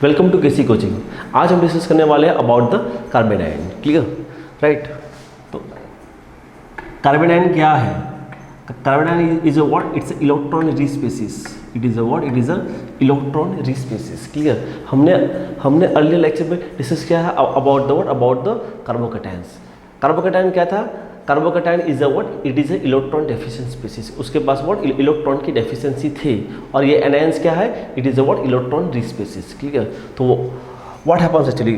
Welcome to KC coaching. आज हम discuss करने वाले हैं about the carbon ion. Clear, right. तो कार्बन आयन क्या है? Carbon ion is a what? It's electron rich species. It is a what? It is a electron rich species. Clear, हमने earlier lecture में discuss किया है about the what? About the carbocations. Carbocation क्या था? Carbocation is a what? It is a electron deficient species. उसके पास what? Electron की deficiency थी। और ये एनायंस क्या है? It is a what? Electron rich species. ठीक है, तो व्हाट हैपेंस एक्चुअली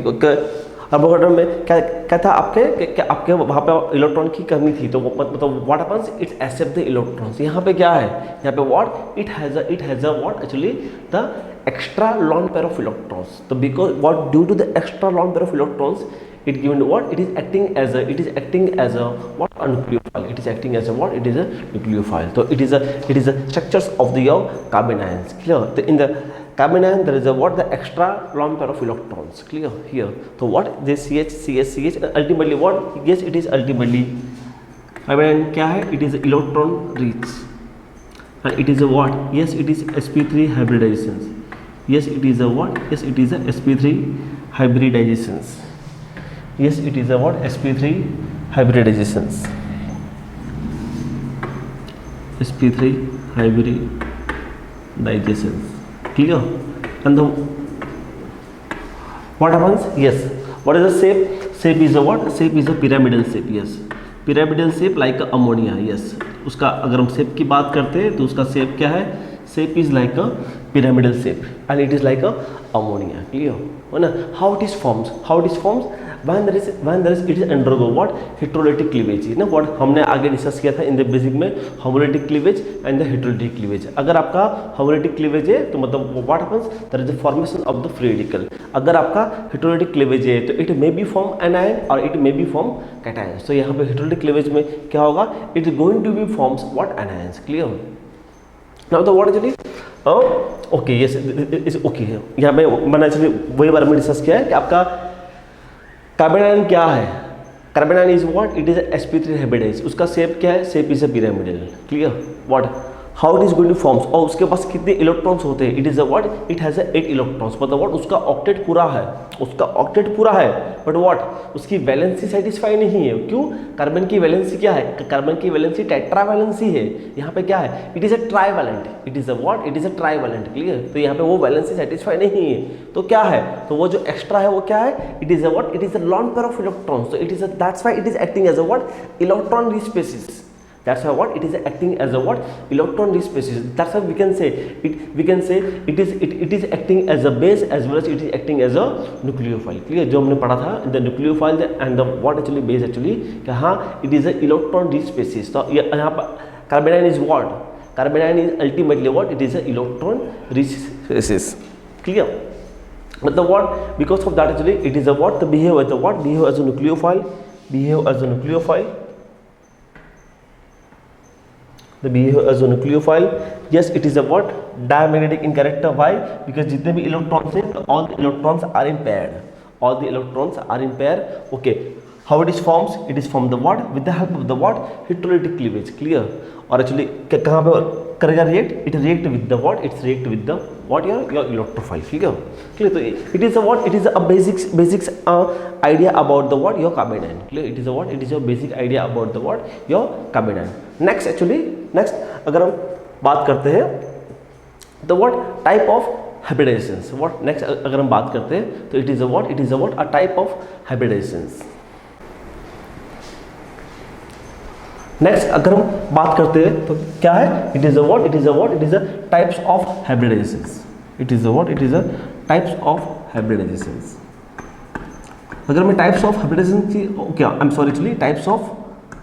कार्बोकैटायन में क्या था? आपके वहाँ पे इलेक्ट्रॉन की कमी थी, तो मतलब what happens? It accept the electrons. यहाँ पे क्या है? यहाँ पे what? It has a what actually? The extra lone pair of electrons. So because what, due to the extra lone pair of electrons, it given what? It is acting as a what? A nucleophile. It is acting as a what? It is a nucleophile. So it is a structures of the carbon ions. Clear? In the carbon ion there is a what? The extra lone pair of electrons. Clear here? So what? This CH ultimately what? Yes, it is ultimately carbon ion क्या है? It is electron rich. And it is a what? Yes, it is sp3 hybridizations. Yes, it is a what? Yes, it is a sp3 hybridizations. Yes, it is a what? sp3 hybridizations. sp3 hybridizations. Clear? And the what happens? Yes. What is the shape? Shape is a what? Shape is a pyramidal shape. Yes. Pyramidal shape like ammonia. Yes, उसका अगर हम shape की बात करते हैं तो उसका shape क्या है? Shape is like a pyramidal shape and it is like a ammonia. Clear है ना? How it is forms? when there is it is undergo what? Heterolytic cleavage ना। what हमने आगे डिस्कस किया था इन द बेसिक में, homolytic cleavage and the heterolytic cleavage। अगर आपका homolytic cleavage है तो मतलब what happens? there is the formation of the free radical। अगर आपका heterolytic cleavage है तो it may be form anion और it may be form cation। तो यहाँ पे heterolytic cleavage में क्या होगा? it is going to be forms what? anions। clear? now the what actually okay, yes is okay. यहाँ पे मैंने एक्चुअली वही बारे में डिस्कस किया है कि आपका कार्बन आयन क्या है? Carbon ion is what? It is sp3 hybridize. उसका शेप क्या है? Shape is a pyramidal. Clear? What? How it is going to forms? और उसके पास कितने इलेक्ट्रॉन्स होते हैं? It is a what? It has 8 electrons. मतलब व्हाट? उसका ऑक्टेट पूरा है, बट व्हाट? उसकी वैलेंसी सेटिस्फाई नहीं है। क्यों? कार्बन की वैलेंसी क्या है? कार्बन की वैलेंसी टेट्रावैलेंसी है। यहाँ पे क्या है? It is a trivalent. It is a what? It is a trivalent. Clear? तो यहाँ पे वो वैलेंसी सेटिस्फाई नहीं है, तो क्या है? तो वो जो एक्स्ट्रा है वो क्या है? It is a what? It is a lone pair of electrons. तो it is that's why it is acting as a what? Electron rich species. That's why what? It is acting as a what? Electron rich species. That's why we can say it is acting as a base as well as it is acting as a nucleophile. Clear? जो हमने पढ़ा था the nucleophile and the what actually base actually कि हाँ it is a electron rich species। तो यहाँ पर carbon ion is what? Carbon ion is ultimately what? It is a electron rich species. Clear? मतलब what? Because of that actually it is a what? The behave as a what? Behave as a nucleophile. Behave as a nucleophile. The behave as a nucleophile. Yes, it is a what? Diamagnetic in character. Why? Because जितने भी electrons हैं तो all the electrons are in pair. All the electrons are in pair. Okay. How it is forms? It is from the what? With the help of the what? Heterolytic cleavage. Clear? और actually कहाँ पे करेगा react? It react with the what? It's react with the what? Your electrophile. Clear? Clear? तो it is a what? It is a basics idea about the what? Your carbon ion. Clear? It is a what? It is a basic idea about the what? Your carbon ion. Next अगर हम बात करते हैं the what? Type of hybridizations. What next अगर हम बात करते हैं तो it is a what? It is a what? A type of hybridizations. Next अगर हम बात करते हैं तो क्या है? It is a what? It is a what? It is a types of hybridizations. It is a what? It is a types of hybridizations. अगर मैं टाइप्स ऑफ हाइब्रिडाइजेशन की okay I am sorry actually types of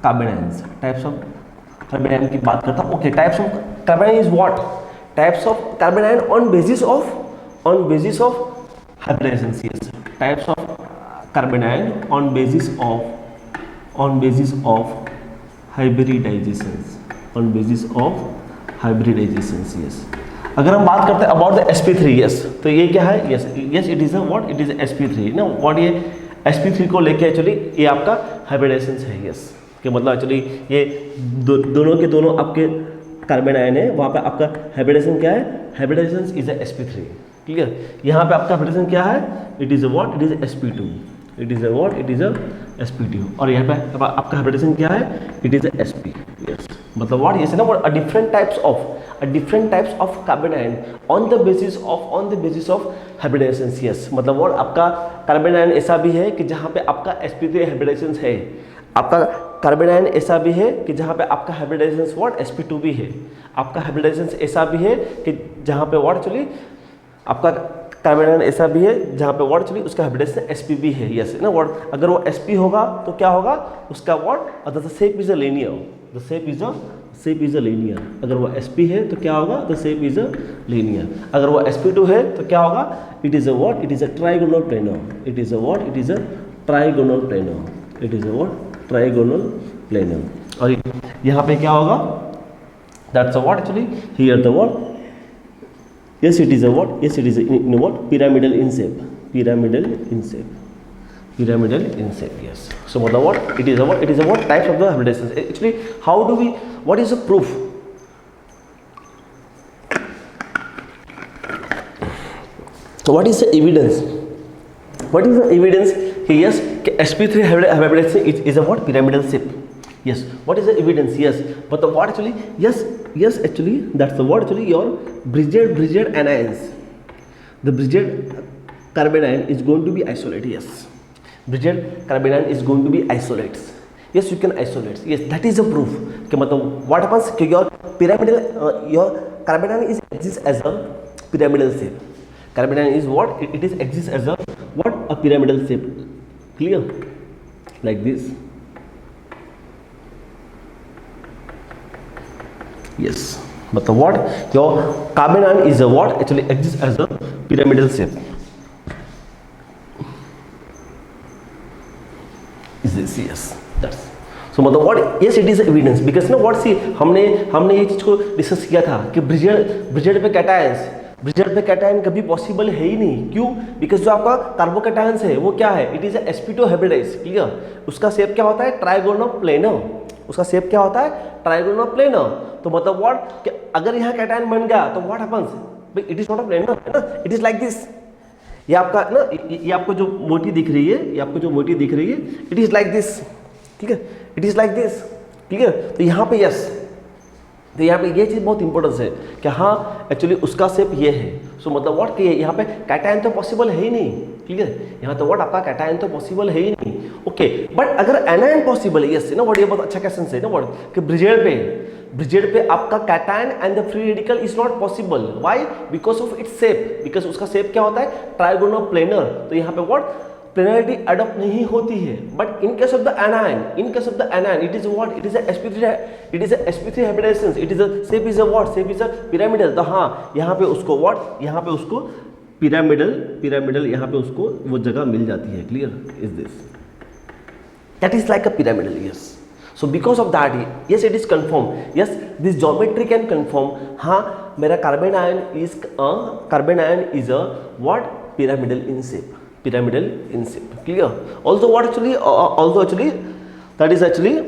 carbon ions, types of carbon ion की बात करता हूं। Okay, types of carbon ion is what? Types of carbon ion on basis of hybridizations. Yes, types of carbon ion on basis of hybridizations, on basis of hybridizations। yes, अगर हम बात करते हैं about the sp3, yes, तो ये क्या है? yes it is a what? It is a sp3 ना। what ये sp3 को लेके एक्चुअली ये आपका हाइब्रिडाइजेशंस है। yes, कि मतलब एक्चुअली ये दोनों के दोनों आपके कार्बन आयन है, वहाँ पे आपका हाइब्रिडाइजेशन क्या है? Hybridization is a sp3। Clear. यहाँ पे आपका हाइब्रिडेशन क्या है, it is what, it is sp2, it is what, it is sp2, और यहाँ पे आपका हाइब्रिडेशन क्या है, इट इज sp। यस, मतलब व्हाट ये ना what different types of carbon ion on the basis of hybridization। Yes, मतलब व्हाट आपका कार्बन आयन ऐसा भी है कि जहाँ पे आपका sp3 हाइब्रिडेशन है, आपका कार्बन आयन ऐसा भी है कि जहाँ पे आपका हाइब्रिडाइजेशन व्हाट sp2 भी है, आपका हाइब्रिडाइजेशन ऐसा भी है कि जहाँ पे व्हाट एक्चुअली आपका कार्बन आयन ऐसा भी है जहाँ पे व्हाट एक्चुअली उसका हाइब्रिडाइजेशन sp भी है। यस ना व्हाट, अगर वो sp होगा तो क्या होगा उसका what, the shape is a linear, the shape is a linear. अगर वो sp है तो क्या होगा, the shape is a linear. अगर वो sp2 है तो क्या होगा, it is a what, it is a trigonal planar, it is a what, it is a trigonal planar, it is a what, trigonal planar. और यहाँ पे क्या होगा, that's a what actually here the what, yes it is a what, yes it is in what, pyramidal in shape, pyramidal in shape, yes। so मतलब what it is a what, it is a what types of the hybridations actually। how do we, what is the proof, so what is the evidence, what is the evidence कि yes sp3 hybridization is a what, pyramidal shape। yes, what is the evidence, yes, but the what actually, yes actually that's the what actually your bridged anions, the bridged carbon ion is going to be isolated। yes, bridged carbon ion is going to be isolates, yes you can isolate, yes that is a proof कि मतलब what happens कि your pyramidal your carbon ion is exists as a pyramidal shape, carbon ion is what, it is exists as a what, a pyramidal shape, clear, like this। yes, मतलब what your carbon ion is a what actually exists as a pyramidal shape, is this, yes that's so मतलब what, yes it is evidence because ना what see हमने ये चीज को discuss किया था कि ब्रिजेड पे कैटायंस, ब्रिजेड पे कैटायन कभी पॉसिबल है ही नहीं, क्यों, बिकॉज जो आपका कार्बोकैटायंस है वो क्या है, it is sp2 hybridize, clear. उसका शेप क्या होता है, ट्राइगोनल प्लेनर, उसका शेप क्या होता है, ट्राइगोनल प्लेनर। तो मतलब व्हाट, अगर यहाँ कैटायन बन गया तो what happens, it is not a planar है ना, इट इज लाइक दिस। ये आपका ना, ये आपको जो मोटी दिख रही है, ये आपको जो मोटी दिख रही है, इट इज लाइक दिस, ठीक है, it is like this, clear. तो यहाँ पे यस, तो यहाँ पे ये चीज़ बहुत इंपॉर्टेंस है कि हाँ एक्चुअली उसका शेप ये है। सो मतलब व्हाट कि यहाँ पे कैटायन तो पॉसिबल है ही नहीं, क्लियर। यहाँ तो व्हाट आपका कैटायन तो पॉसिबल है ही नहीं, ओके। बट अगर एनायन पॉसिबल है, यस ना व्हाट, ये बहुत अच्छा क्वेश्चन है ना व्हाट कि ब्रिजेड पे आपका cation and the free radical is not possible, why, because of its shape, because उसका शेप क्या होता है, ट्राइगोनल प्लेनर। तो यहाँ पे व्हाट प्लेनरिटी अडॉप्ट नहीं होती है। But in case of the anion, it is what, it is sp3 hybridization, it is shape is what, shape is pyramidal. तो हाँ यहाँ पे उसको व्हाट, यहाँ पे उसको पिरामिडल यहाँ पे उसको वो जगह मिल जाती है, clear, is this, that is like a pyramidal, yes. So because of that, yes it is confirmed, yes this geometry can confirm, हाँ मेरा carbon ion is a what, pyramidal in shape, clear। Also what actually, that is actually,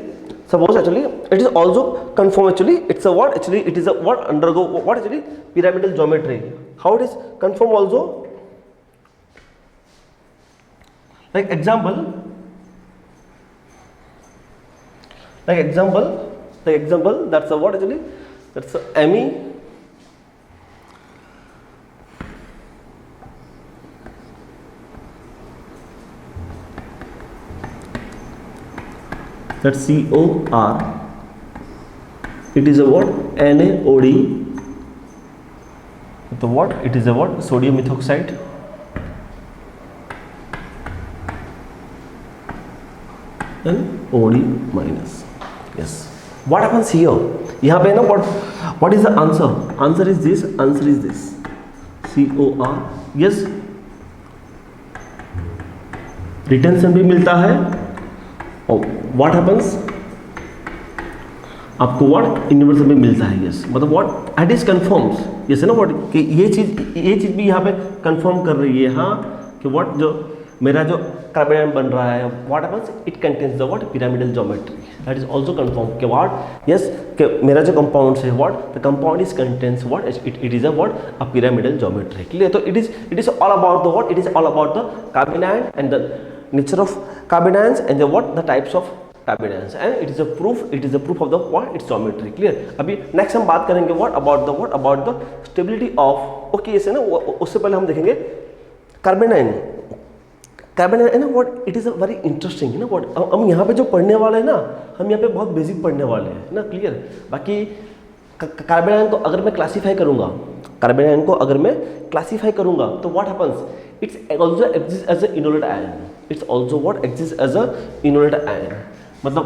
suppose actually it is also confirmed actually, it's a what actually, it is a what, undergo what actually, pyramidal geometry. How it is confirmed also, like example, that's a what actually, that's a Me, that's COR, it is a what, NaOD, the what, it is a what, sodium methoxide, and OD minus, yes। What happens here, यहाँ पे ना what is the answer, answer is this COR, yes, retention भी मिलता है। और what happens, आपको what inversion भी मिलता है, yes, मतलब what it is confirms, yes है ना what कि ये चीज़ भी यहाँ पे कंफर्म कर रही है, हाँ कि what जो मेरा जो कार्बन आयन बन रहा है what happens, it contains the what pyramidal geometry, that is also confirm कि व्हाट यस कि मेरा जो कंपाउंड है what the compound is contains what it is a what a pyramidal geometry, clear. तो it is all about the what, it is all about the carbon ion and the nature of carbon ions and the what the types of carbon ions and it is a proof of the what it's geometry, clear. अभी next हम बात करेंगे what about the stability of, okay ऐसे ना उससे पहले हम देखेंगे कार्बन आयन है ना what it is a very interesting है ना व्हाट हम यहाँ पे जो पढ़ने वाले हैं ना, हम यहाँ पे बहुत बेसिक पढ़ने वाले हैं ना, क्लियर। बाकी कार्बन आयन को अगर मैं क्लासीफाई करूँगा, कार्बन आयन को अगर मैं क्लासीफाई करूँगा तो what happens, it's also exist as a enolate ion, it's also what exist as a enolate ion, मतलब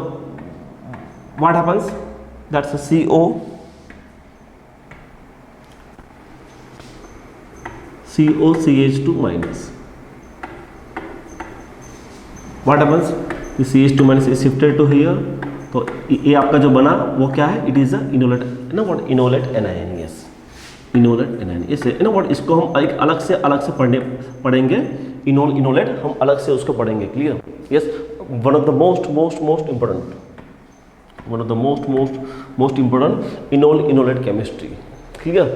what happens that's a COCH2 minus. What happens? The CH2 minus is shifted to here. तो ये आपका जो बना वो क्या है? It is a enolate ना what enolate anion, yes, enolate anion. इसे ना what इसको हम एक अलग से पढ़ेंगे इनोलेट हम अलग से उसको पढ़ेंगे, clear, yes. One of the most important enolate chemistry, clear.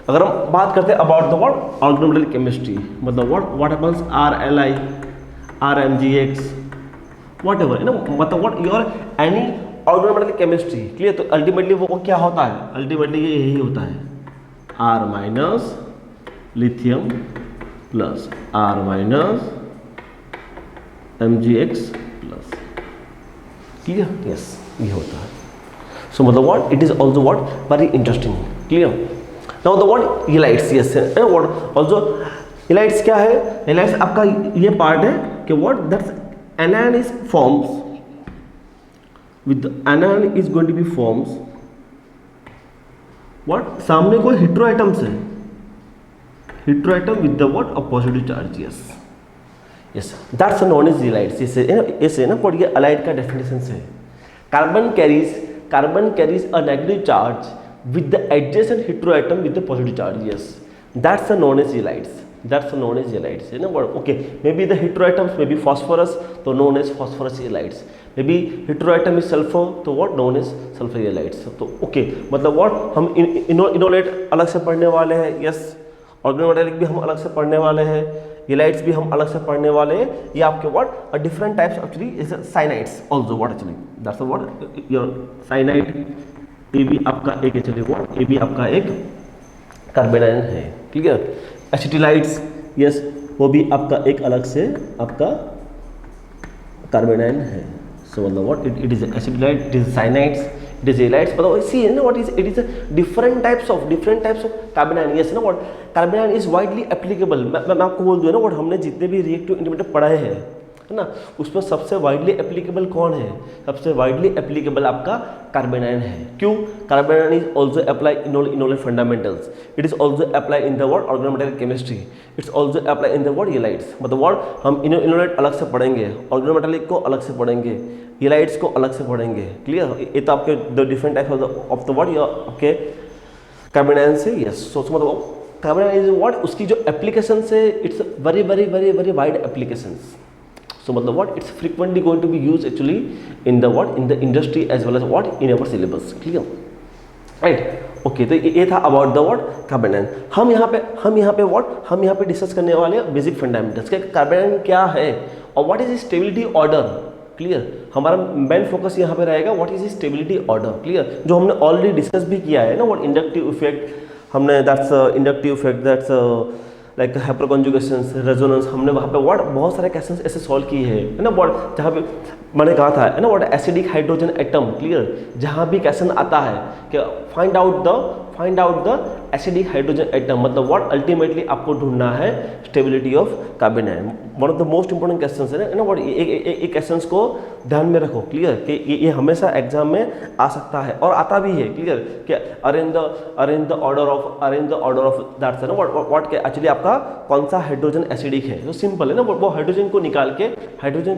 अगर हम बात करते हैं about the what organometal chemistry, मतलब what happens RLI RMGX whatever है ना, मतलब what your any organometal chemistry, clear. तो अल्टीमेटली वो क्या होता है, अल्टीमेटली ये यही होता है R minus lithium plus R minus MgX plus, clear, yes ये होता है। सो मतलब what it is also what very interesting, clear. Now the what halides, yes, and what also halides क्या है, halides आपका ये पार्ट है कि what that anion is forms with the anion is going to be forms what सामने कोई hetero atoms है, hetero atom with the what a positive charge, yes that's known as halides। इसे ना what ये halide का definition है, carbon carries a negative charge with the adjacent heteroatom with the positive charge, yes, that's known as halides, है ना what, okay, maybe the heteroatoms may be phosphorus तो known as phosphorus halides, maybe heteroatom is sulfur तो what known as sulfur halides। तो okay, मतलब what हम enolate अलग से पढ़ने वाले हैं, yes, ऑर्गेनोमेटालिक भी हम अलग से पढ़ने वाले हैं, halides भी हम अलग से पढ़ने वाले हैं, ये आपके what a different types actually is cyanides also what actually that's what your cyanide, ये भी आपका एक ये भी आपका एक कार्बन आयन है, क्लियर। एसिटिलाइड्स, यस, वो भी आपका एक अलग से आपका कार्बन आयन है। सो मतलब what it is acetylide, it is cyanides, it is halides, मतलब सी है ना what is it is different types of carbon ion, yes ना what carbon ion is widely applicable. मैं आपको बोल दूँ ना व्हाट हमने जितने भी रिएक्टिव इंटरमीडिएट पढ़ाए हैं है ना, उसमें सबसे वाइडली एप्लीकेबल कौन है, सबसे वाइडली एप्लीकेबल आपका कार्बन आयन है। क्यों? Carbon ion is also apply in enolate fundamentals, it is also apply in the word organometal chemistry, it's also apply in the word halides. मतलब वर्ड हम enolate अलग से पढ़ेंगे, ऑर्गेनोमेटलिक को अलग से पढ़ेंगे, हेलाइड्स को अलग से पढ़ेंगे, क्लियर। ये तो आपके the different type of the word आपके कार्बन आयन से, यस। सो मतलब कार्बन आयन इज व्हाट उसकी जो एप्लीकेशन है it's very very very very wide applications. So मतलब what it's frequently going to be used actually in the what in the industry as well as what in our syllabus, clear, right? Okay, तो ये था about the what carbanion. हम यहाँ पे discuss करने वाले हैं बेसिक फंडामेंटल्स के कार्बन आयन क्या है और what is stability order, clear. हमारा मेन फोकस यहाँ पे रहेगा what is stability order, clear, जो हमने ऑलरेडी डिस्कस भी किया है ना, व्हाट इंडक्टिव इफेक्ट हमने that's inductive effect that's like hyperconjugations, resonance, हमने वहाँ पे व्हाट बहुत सारे क्वेश्चंस ऐसे सॉल्व किए हैं है ना, व्हाट जहाँ पे मैंने कहा था है ना what acidic hydrogen atom, clear, जहाँ भी क्वेश्चन आता है कि find out the acidic hydrogen atom, मतलब व्हाट अल्टीमेटली आपको ढूंढना है stability of carbon ion. One of the most important questions है ना व्हाट एक क्वेश्चंस को ध्यान में रखो, क्लियर, कि ये हमेशा एग्जाम में आ सकता है और आता भी है, क्लियर, कि arrange the order of that's है ना व्हाट के एक्चुअली आपका कौन सा हाइड्रोजन एसिडिक है। तो सिंपल है ना, वो हाइड्रोजन को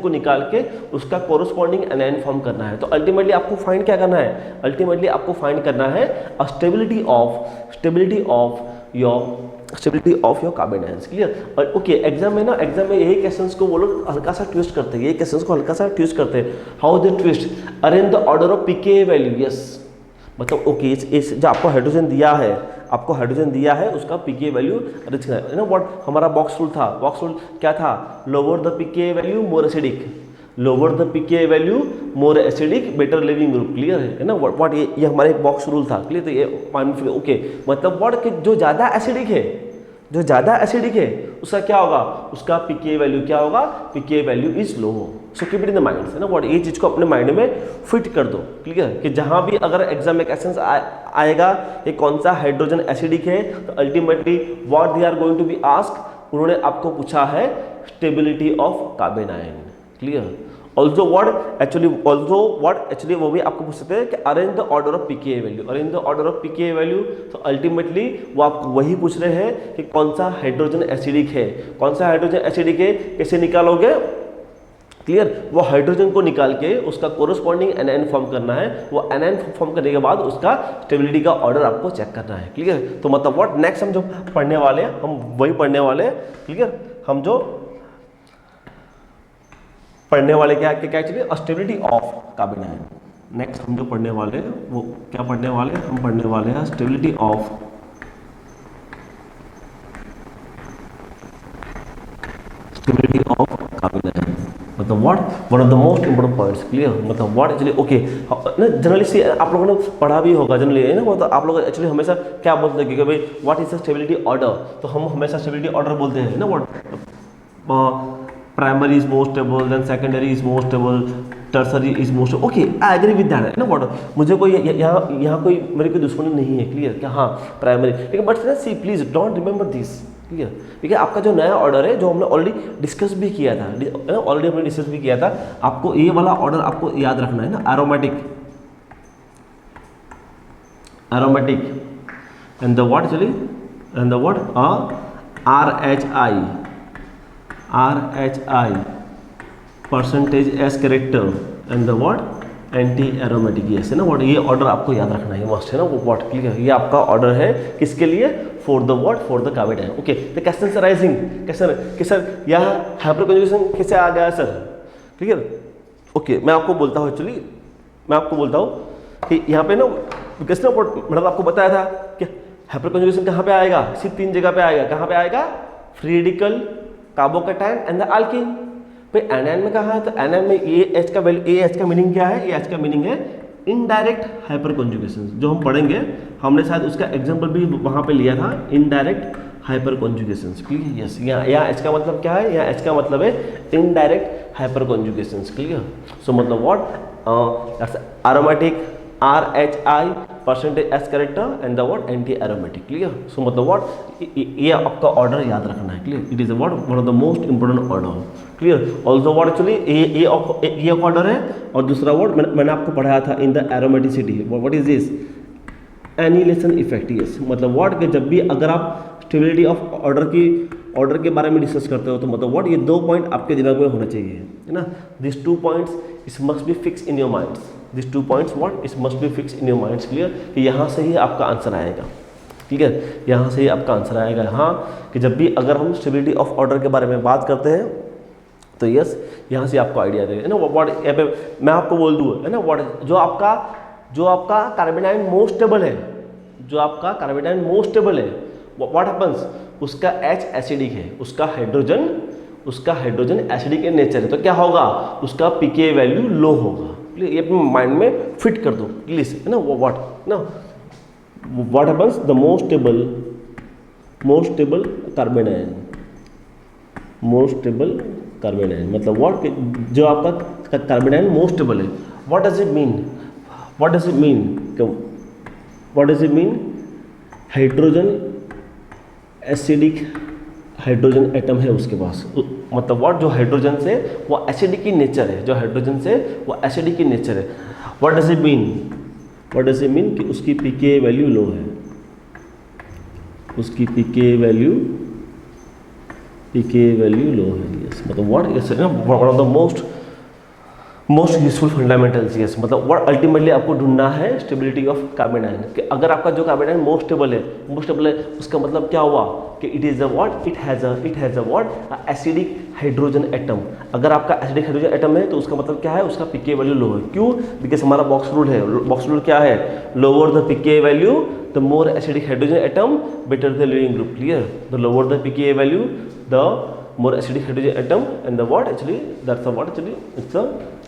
निकाल के उसका कोरोस्पॉन्डिंग एनायन फॉर्म करना है। तो अल्टीमेटली आपको फाइंड क्या करना है, अल्टीमेटली आपको फाइंड करना है stability of your stability of your carbon ions. Clear? Okay, exam में यही क्वेश्चंस को वो लोग हल्का सा ट्विस्ट करते हैं, यही क्वेश्चंस को हल्का सा ट्विस्ट करते हैं। How they twist? Arrange the order of PK value. Yes, मतलब ओके, इस जो आपको हाइड्रोजन दिया है उसका पीके वैल्यू अरेंज करना है ना। व्हाट हमारा बॉक्स रूल था, बॉक्स रूल क्या था? Lower the PK value more acidic, lower the PK value more acidic better leaving group. Clear है ना? व्हाट ये हमारे एक बॉक्स रूल था। क्लियर? तो ये ओके, मतलब व्हाट कि जो ज़्यादा एसिडिक है उसका क्या होगा? उसका पीके वैल्यू क्या होगा? P K value is low. So keep it in the mind है ना। व्हाट ये चीज़ को अपने माइंड में फिट कर दो। क्लियर? कि जहाँ भी अगर एग्जाम में क्वेश्चन आएगा ये कौन सा हाइड्रोजन एसिडिक है, तो ultimately what they are going to be ask, उन्होंने आपको पूछा है stability of carbon ion. Clear? Also what actually वो भी आपको पूछ सकते हैं कि arrange the order of PK value, तो अल्टीमेटली वो आपको वही पूछ रहे हैं कि कौन सा हाइड्रोजन एसिडिक है, कैसे निकालोगे? क्लियर? वो हाइड्रोजन को निकाल के उसका कोरस्पॉन्डिंग एनायन फॉर्म करना है, वो एनायन फॉर्म करने के बाद उसका स्टेबिलिटी का ऑर्डर आपको चेक करना है। क्लियर? तो मतलब व्हाट नेक्स्ट हम जो पढ़ने वाले हैं हम वही पढ़ने वाले हैं। क्लियर? हम जो पढ़ने वाले क्या actually stability of carbon ion. Next हम जो पढ़ने वाले हैं वो क्या पढ़ने वाले हैं? हम पढ़ने वाले हैं स्टेबिलिटी ऑफ कार्बन आयन। मतलब what one of the most important points. Clear? मतलब व्हाट एक्चुअली ओके ना, जनरली से आप लोगों ने पढ़ा भी होगा जनरली है ना। मतलब आप लोग एक्चुअली हमेशा क्या बोलते हैं कि भाई what is the stability order, तो हम हमेशा स्टेबिलिटी ऑर्डर बोलते हैं ना। What primary is most stable, then secondary is most stable, tertiary is most. Okay, I agree with that है ना। व्हाट मुझे कोई यहाँ कोई मेरी कोई दुश्मनी नहीं है। क्लियर? क्या हाँ प्राइमरी, लेकिन but see please don't remember this. Clear? ठीक है, आपका जो नया ऑर्डर है जो हमने ऑलरेडी डिस्कस भी किया था, आपको ये वाला ऑर्डर आपको याद रखना है ना। Aromatic and the what actually and the what RHI percentage S character and the what anti aromatic. Yes है ना। व्हाट ये ऑर्डर आपको याद रखना है, मस्ट है ना। वो व्हाट क्लियर? ये आपका ऑर्डर है किसके लिए? For the carbon ion. Okay, the question rising कि सर यहाँ हाइपर कंजुगेशन कैसे आ गया सर? क्लियर? ओके, मैं आपको बोलता हूँ कि यहाँ पे ना मतलब आपको बताया था कि हाइपर कंजुगेशन कहाँ पे आएगा? सिर्फ 3 जगह पे आएगा। कहाँ पे आएगा? Free radical, carbocation and the alkene. भाई एनायन में कहा है, तो एनायन में AH का वैल्यू, AH का मीनिंग क्या है? AH का मीनिंग है इनडायरेक्ट हाइपर कॉन्जुगेशन। जो हम पढ़ेंगे, हमने शायद उसका एग्जांपल भी वहां पे लिया था, indirect hyperconjugation. Clear? Yes, यहाँ H का मतलब क्या है? यहाँ H का मतलब है indirect hyperconjugation. Clear? So मतलब what aromatic RHI percentage S character and the word anti aromatic. Clear? So मतलब व्हाट ये आपका ऑर्डर याद रखना है। Clear? It is one of the most important order. Clear? Also word actually ये order है, और दूसरा वर्ड मैंने आपको पढ़ाया था in the aromaticity. What is this? Annelation effect. Yes, मतलब व्हाट कि जब भी अगर आप स्टेबिलिटी ऑफ ऑर्डर के बारे में डिस्कस करते हो, तो मतलब व्हाट ये 2 पॉइंट आपके दिमाग में होना चाहिए, है ना। This 2 points is must be fix in your minds. This 2 points what is must be fix in your minds. Clear? कि यहाँ से ही आपका आंसर आएगा। ठीक है, यहाँ से ही आपका आंसर आएगा। हाँ, कि जब भी अगर हम स्टेबिलिटी ऑफ ऑर्डर के बारे में बात करते हैं, तो यस यहाँ से आपको आइडिया देगा, है ना। व्हाट यहाँ पे मैं आपको बोल दूँ, है ना, व्हाट जो आपका कार्बन आयन मोस्ट स्टेबल है, व्हाट हैपेंस? उसका H एसिडिक है, उसका हाइड्रोजन एसिडिक इन नेचर है, तो क्या होगा? उसका पीके वैल्यू लो होगा। ये अपने माइंड में फिट कर दो प्लीज, है ना। What happens? The most stable carbon ion, मतलब व्हाट जो आपका कार्बन आयन मोस्ट स्टेबल है। What does it mean? Hydrogen acidic hydrogen atom है उसके पास, मतलब व्हाट जो हाइड्रोजन से वो एसिडिक की नेचर है, व्हाट डज इट मीन? कि उसकी पीके वैल्यू लो है, पीके वैल्यू लो है। यस, मतलब what one of the most useful fundamentals, yes, मतलब व्हाट अल्टीमेटली आपको ढूंढना है स्टेबिलिटी ऑफ कार्बन आयन, कि अगर आपका जो कार्बन आयन मोस्ट स्टेबल है, उसका मतलब क्या हुआ कि it is a what, it has a what acidic hydrogen atom. अगर आपका एसिडिक हाइड्रोजन एटम है तो उसका मतलब क्या है, उसका पीके वैल्यू लो है। क्यों? बिकॉज हमारा बॉक्स रूल है, बॉक्स रूल क्या है, lower the PK value the more acidic hydrogen atom better the leaving group, clear. The lower the PK value the more acidic hydrogen atom and the what actually that's the what actually it's a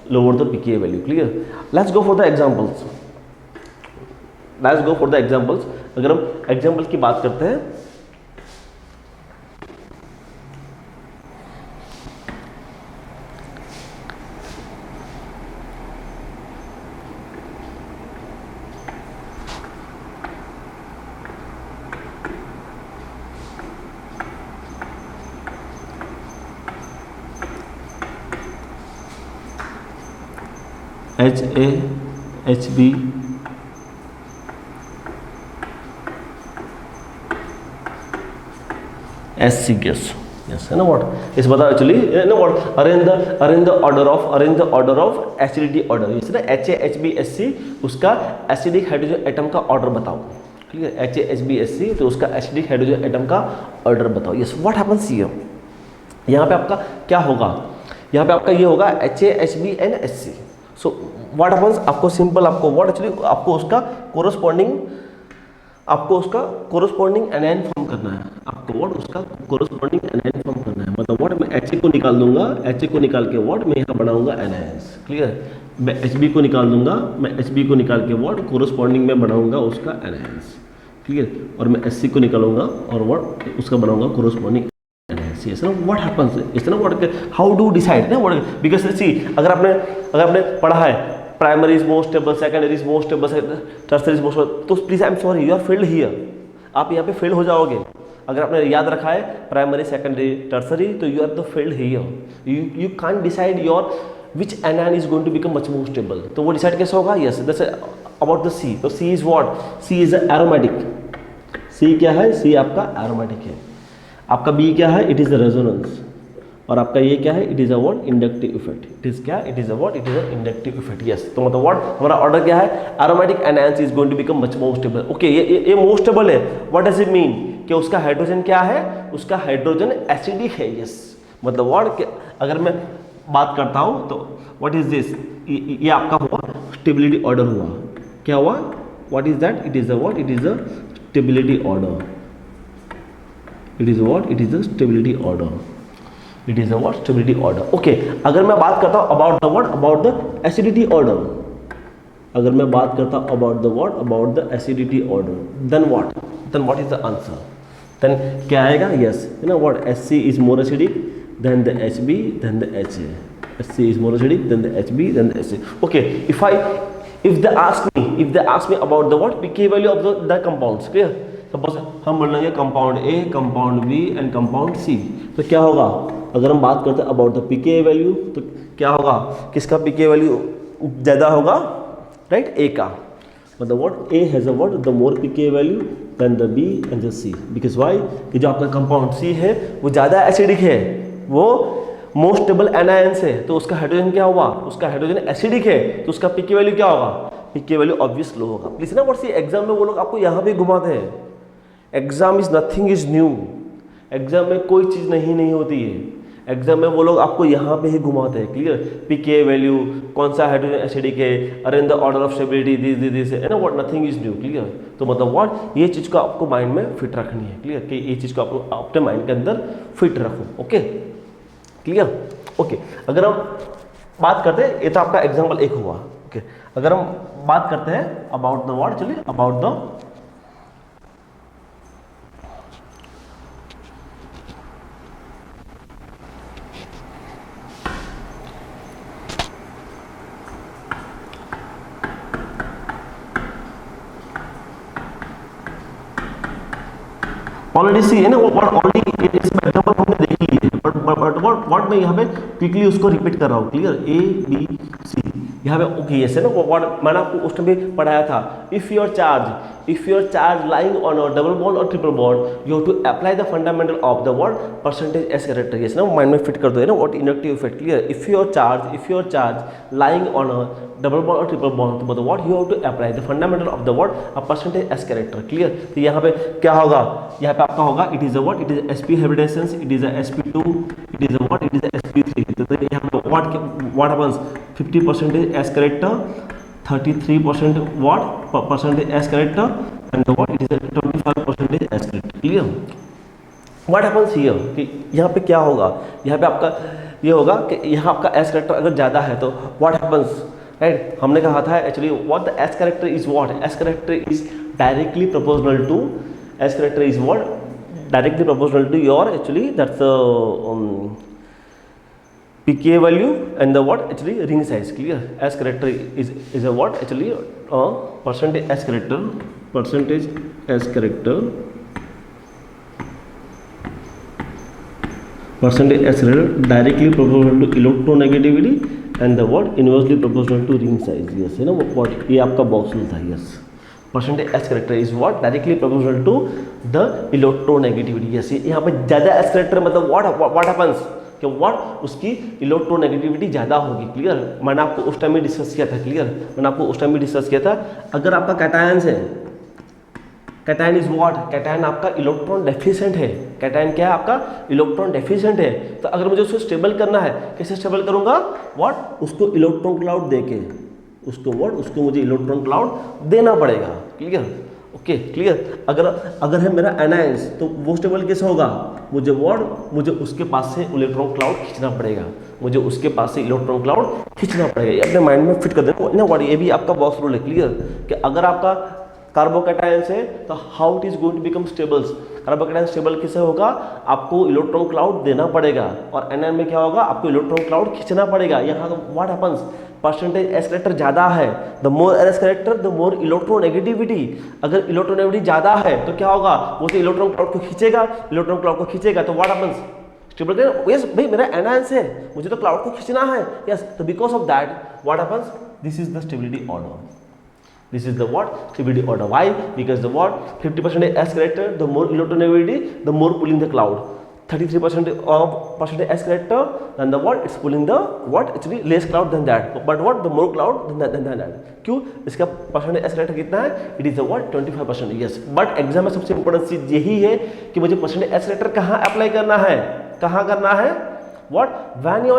lower the pKa value, clear। let's go for the examples, अगर हम example की बात करते हैं, HAHB SC gas, yes, है ना what इस बता एक्चुअली ना what arrange the order of acidity order, इस ना HAHBSC उसका एसिडिक हाइड्रोजन एटम का ऑर्डर बताओ, क्लियर। HAHBSC तो उसका एसिडिक हाइड्रोजन एटम का ऑर्डर बताओ, यस। व्हाट हैपेंस हियर, यहाँ पे आपका क्या होगा, यहाँ पे आपका ये होगा HAHBNSC। सो व्हाट हैपेंस, आपको सिंपल, आपको व्हाट एक्चुअली आपको उसका कोरोस्पॉन्डिंग एनायन फॉर्म करना है, आपको व्हाट उसका कोरोस्पॉन्डिंग एनायन फॉर्म करना है, मतलब व्हाट मैं HA को निकाल दूंगा, HA को निकाल के व्हाट मैं यहाँ बनाऊंगा एनायंस, क्लियर। मैं HB को निकाल दूंगा, मैं HB को निकाल के व्हाट कोरोस्पॉन्डिंग में बनाऊंगा उसका एनायंस, क्लियर। और मैं SC को निकालूंगा और व्हाट उसका बनाऊंगा कोरोस्पॉन्डिंग एनायंस, यस ना। व्हाट हैपेंस इस ना, व्हाट हाउ डू डिसाइड ना व्हाट, बिकॉज सी अगर आपने पढ़ा है primary is most stable, secondary is most stable, tertiary is most stable, तो please I am sorry you are failed here, आप यहाँ पे फेल हो जाओगे। अगर आपने याद रखा है प्राइमरी सेकेंडरी टर्सरी, तो you are the failed here, you can't decide your which anion is going to become much more stable. तो वो डिसाइड कैसे होगा, yes that's about the C. तो C is what, C is aromatic, C क्या है, सी आपका aromatic है। आपका बी क्या है, इट इज द रेजोनेंस, और आपका ये क्या है, it is a what inductive effect, it is क्या, it is a what, it is a inductive effect, yes. तो मतलब व्हाट हमारा ऑर्डर क्या है, aromatic anions is going to become much more stable, okay. ये मोर स्टेबल है, what does it mean कि उसका हाइड्रोजन क्या है, उसका हाइड्रोजन एसिडिक है, यस। मतलब व्हाट अगर मैं बात करता हूँ तो व्हाट इज दिस, ये आपका हुआ स्टेबिलिटी ऑर्डर हुआ, क्या हुआ, what is that, it is a what, it is a stability order, it is what, it is a stability order, it is a what stability order, okay. अगर मैं बात करता हूँ about the what, about the acidity order, अगर मैं बात करता हूँ about the what, about the acidity order, then what is the answer, then क्या आएगा, यस है ना what, SC is more acidic than the HB then the HA, SC is more acidic than the HB then the HA, okay. if they ask me about the what pK value of the compounds, clear। Suppose हम बोल लेंगे compound A, compound B and compound C, तो क्या होगा, अगर हम बात करते हैं अबाउट द पीके वैल्यू, तो क्या होगा, किसका पीके वैल्यू ज़्यादा होगा, राइट, A का। मतलब what, A has a what the more pK value than the B and the C, because why, कि जो आपका कंपाउंड C है वो ज़्यादा एसिडिक है, वो मोस्ट स्टेबल एनायन है, तो उसका हाइड्रोजन क्या हुआ, उसका हाइड्रोजन एसिडिक है, तो उसका पीके वैल्यू क्या होगा, पीके वैल्यू ऑब्वियस लो होगा। प्लीज ना व्हाट्स एग्जाम में वो लोग आपको यहाँ पे घुमाते हैं, exam is nothing is new, exam में कोई चीज़ नहीं होती है, एग्जाम में वो लोग आपको यहाँ पे ही घुमाते हैं, क्लियर। पीके वैल्यू, कौन सा हाइड्रोजन एसिडिक है, arrange the order of stability, this है ना what, nothing is new, clear. तो मतलब व्हाट, ये चीज़ को आपको माइंड में फिट रखनी है, क्लियर, कि ये चीज़ को आपको अपने माइंड के अंदर फिट रखो, ओके, क्लियर, ओके। अगर हम बात करते हैं, ये तो आपका एग्जाम्पल एक हुआ, ओके। अगर हम बात करते हैं अबाउट द व्हाट, चलिए अबाउट द ऑलरेडी सी है ना, ऑलरेडी इसमें एग्जांपल हमने देख ली है, बट व्हाट मैं यहाँ पे क्विकली उसको रिपीट कर रहा हूँ, क्लियर। A B C यहाँ पे ओके यस है ना, व्हाट मैंने आपको उस टाइम भी पढ़ाया था, if your charge lying on a double bond और triple bond you have to apply the fundamental of the word percentage S character, yes ना, माइंड में फिट कर दो है ना, what inductive effect, clear, if your charge lying on a double bond और triple bond तो what you have to apply the fundamental of the word a percentage S character, clear. तो यहाँ पे क्या होगा, यहाँ पे आपका होगा it is a what, it is sp hybridization, it is a sp2, it is a what, it is a sp3। तो यहाँ पे what happens 50% S character, 33% what percentage S character and the what it is 25% S character, clear. What happens here कि यहाँ पे क्या होगा, यहाँ पे आपका ये होगा कि यहाँ आपका एस कैरेक्टर अगर ज़्यादा है तो व्हाट हैपेंस, राइट, हमने कहा था actually what the S character is, what S character is directly proportional to, S character is what directly proportional to your actually that's pKa value and the what actually ring size, clear, as character is a what actually percentage as character directly proportional to electronegativity and the what inversely proportional to ring size, yes है ना, what ये आपका box में था, yes, percentage S character is what directly proportional to the electronegativity, yes, यहाँ पे ज़्यादा S character मतलब व्हाट हैपेंस कि व्हाट उसकी इलेक्ट्रोनेगेटिविटी ज़्यादा होगी, क्लियर, मैंने आपको उस टाइम में डिस्कस किया था, क्लियर, मैंने आपको उस टाइम में डिस्कस किया था। अगर आपका कैटायंस है, कैटायन इज व्हाट, कैटायन आपका इलेक्ट्रॉन डेफिशिएंट है, कैटायन क्या है आपका इलेक्ट्रॉन डेफिशिएंट है, तो अगर मुझे उसको स्टेबल करना है कैसे स्टेबल करूंगा, व्हाट उसको इलेक्ट्रॉन क्लाउड देके उसको मुझे इलेक्ट्रॉन क्लाउड देना पड़ेगा, क्लियर, ओके क्लियर। अगर है मेरा एनायंस तो वो स्टेबल कैसे होगा, मुझे उसके पास से इलेक्ट्रॉन क्लाउड खींचना पड़ेगा, मुझे उसके पास से इलेक्ट्रॉन क्लाउड खींचना पड़ेगा, ये अपने माइंड में फिट कर देना ना, व्हाट ये भी आपका बॉक्स रूल है, क्लियर, कि अगर आपका कार्बोकैटायंस है तो how it is going to become stables, carbocation stable कैसे होगा, आपको इलेक्ट्रॉन क्लाउड देना पड़ेगा, और एनायन में क्या होगा, आपको इलेक्ट्रॉन क्लाउड खींचना पड़ेगा। यहाँ तो what happens, percentage S character ज़्यादा है, the more S character the more electronegativity, अगर इलेक्ट्रोनेगेटिविटी ज़्यादा है तो क्या होगा, वो तो इलेक्ट्रॉन क्लाउड को खींचेगा, तो व्हाट हैपेंस स्टेबल करें, यस भाई मेरा एनायंस है, मुझे तो क्लाउड को खींचना है, यस, तो because of that what happens, this is the stability order, this is the what stability order, why, because the what 50% s character the more electronegativity the more pulling the cloud, 33% of percentage s character then the what it's pulling the what actually less cloud than that, but what the more cloud than that, क्यों, इसका percentage s character कितना है, it is the what 25%, yes, but exam में सबसे important चीज यही है कि मुझे percentage s character कहाँ अप्लाई करना है, what when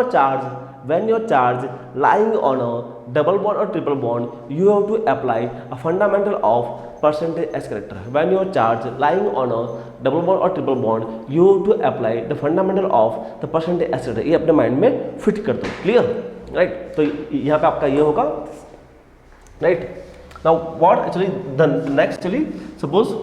your charge lying on a double bond or triple bond you have to apply a fundamental of percentage s character, when your charge lying on a double bond or triple bond you have to apply the fundamental of the percentage s character, ये अपने mind में fit कर दो, clear, right. तो यहाँ पे आपका ये होगा, right. Now what actually the next, actually suppose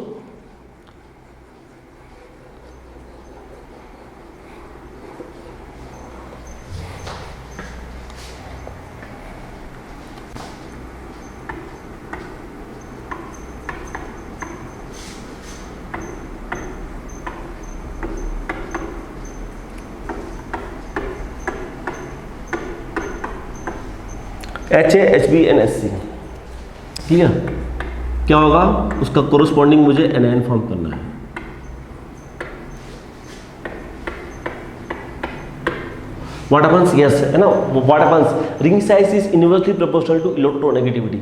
HAHBNSC, clear, क्या होगा, उसका कोरोस्पॉन्डिंग मुझे एनायन फॉर्म करना है, व्हाट हैपेंस, यस है ना, what happens ring size is inversely proportional to electronegativity,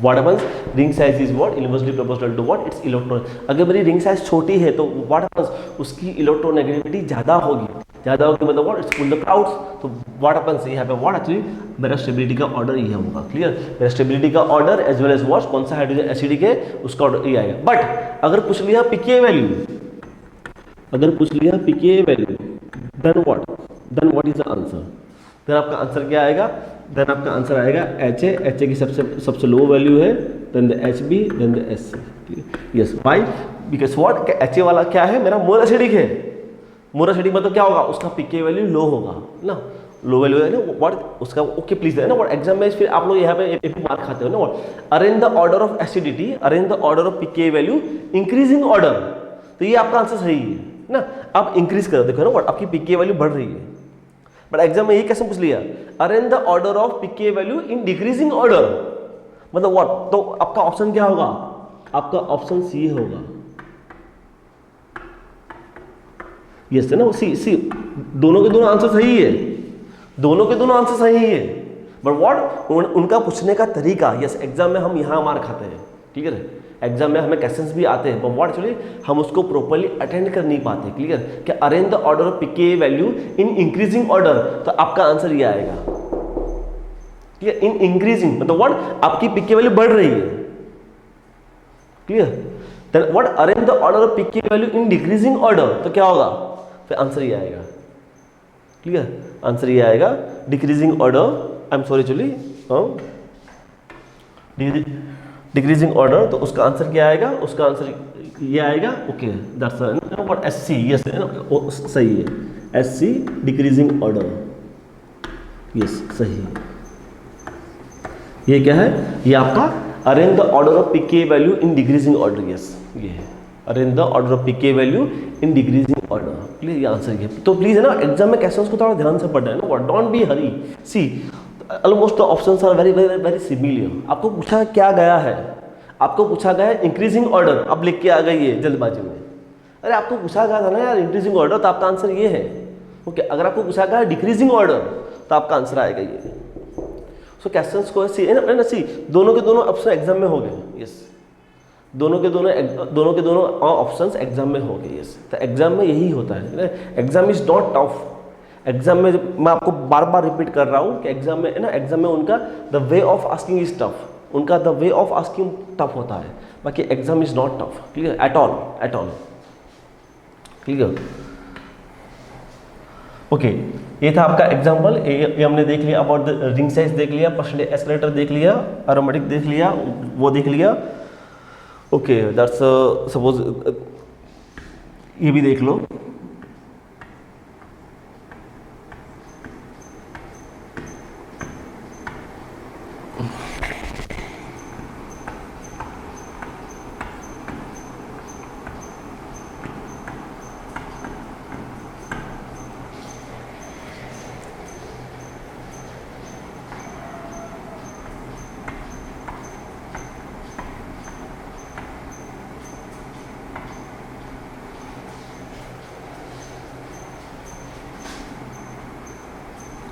what happens ring size is what inversely proportional to what it's electron, अगर मेरी रिंग साइज छोटी है तो व्हाट हैपेंस उसकी इलेक्ट्रोनेगेटिविटी ज़्यादा होगी मतलब what it's pull the clouds, तो व्हाट हैपेंस यहाँ पे व्हाट एक्चुअली मेरा स्टेबिलिटी का ऑर्डर ये होगा, क्लियर, मेरा स्टेबिलिटी का order as well as what कौन सा हाइड्रोजन एसिडिक है उसका ऑर्डर ये आएगा। बट अगर पूछ लिया pKa value, then what is the answer, then आपका आंसर क्या आएगा, देन आपका आंसर आएगा HA की सबसे लो वैल्यू है, then the HB, then the SC, yes, why, because what HA वाला क्या है, मेरा मोर एसिडिक है, मोर एसिडिक मतलब क्या होगा, उसका pKa वैल्यू लो होगा ना, लो वैल्यू है ना, व्हाट उसका ओके प्लीज है ना, व्हाट एग्जाम में फिर आप लोग यहाँ पे मार्क खाते हो ना, what arrange the order of acidity, arrange the order of pKa value increasing order, तो ये आपका आंसर सही है ना। आप इंक्रीज करो, देखो ना व्हाट आपकी pKa वैल्यू बढ़ रही है, बट एग्जाम में ये कैसे पूछ लिया, arrange the order of PK value in decreasing order, मतलब व्हाट, तो आपका ऑप्शन क्या होगा, आपका ऑप्शन सी होगा। यस है ना, सी सी, दोनों के दोनों आंसर सही है, दोनों के दोनों आंसर सही है, बट व्हाट उनका पूछने का तरीका, यस एग्जाम में हम यहाँ मार खाते हैं, क्लियर है, एग्जाम में हमें क्वेश्चंस भी आते हैं, बट व्हाट एक्चुअली हम उसको प्रॉपर्ली अटेंड कर नहीं पाते, क्लियर, कि arrange the order of PK value in increasing order, तो आपका आंसर ये आएगा, क्लियर, इन इंक्रीजिंग मतलब व्हाट आपकी पीके वैल्यू बढ़ रही है, clear, then what arrange the order of PK value in decreasing order, तो क्या होगा, फिर आंसर ये आएगा, क्लियर, आंसर ये आएगा decreasing order, I am sorry actually decreasing order, तो उसका आंसर क्या आएगा, उसका आंसर ये आएगा, okay that's what S C, yes सही है, S C decreasing order, yes सही है, ये क्या है, ये आपका arrange the order of PK value in decreasing order, yes ये है arrange the order of PK value in decreasing order, please ये आंसर ये, तो प्लीज है ना एग्जाम में क्वेश्चंस को थोड़ा ध्यान से पढ़ना है ना, don't be hurry, see almost the options are very very very similar, आपको पूछा क्या गया है, आपको पूछा गया है इंक्रीजिंग ऑर्डर, अब लिख के आ गई है जल्दबाजी में, अरे आपको पूछा गया था ना यार इंक्रीजिंग ऑर्डर, तो आपका आंसर ये है, ओके, अगर आपको पूछा गया है डिक्रीजिंग ऑर्डर, तो आपका आंसर आएगा ये, सो क्वेश्चंस को सी है ना, सी दोनों के दोनों ऑप्शन एग्जाम में हो गए, यस दोनों के दोनों ऑप्शंस एग्जाम में हो गए, यस, तो एग्जाम में यही होता है, exam is not tough, exam में मैं आपको बार बार रिपीट कर रहा हूँ कि एग्जाम में है ना, एग्जाम में उनका the way of asking is tough, उनका the way of asking tough होता है, बाकी exam is not tough, clear, at all, clear, okay, ये था आपका एग्जाम्पल, ये हमने देख लिया, अबाउट द रिंग साइज देख लिया, परसेंटेज एस्केलेटर देख लिया, एरोमेटिक देख लिया, वो देख लिया, ओके दैट्स सपोज ये भी देख लो,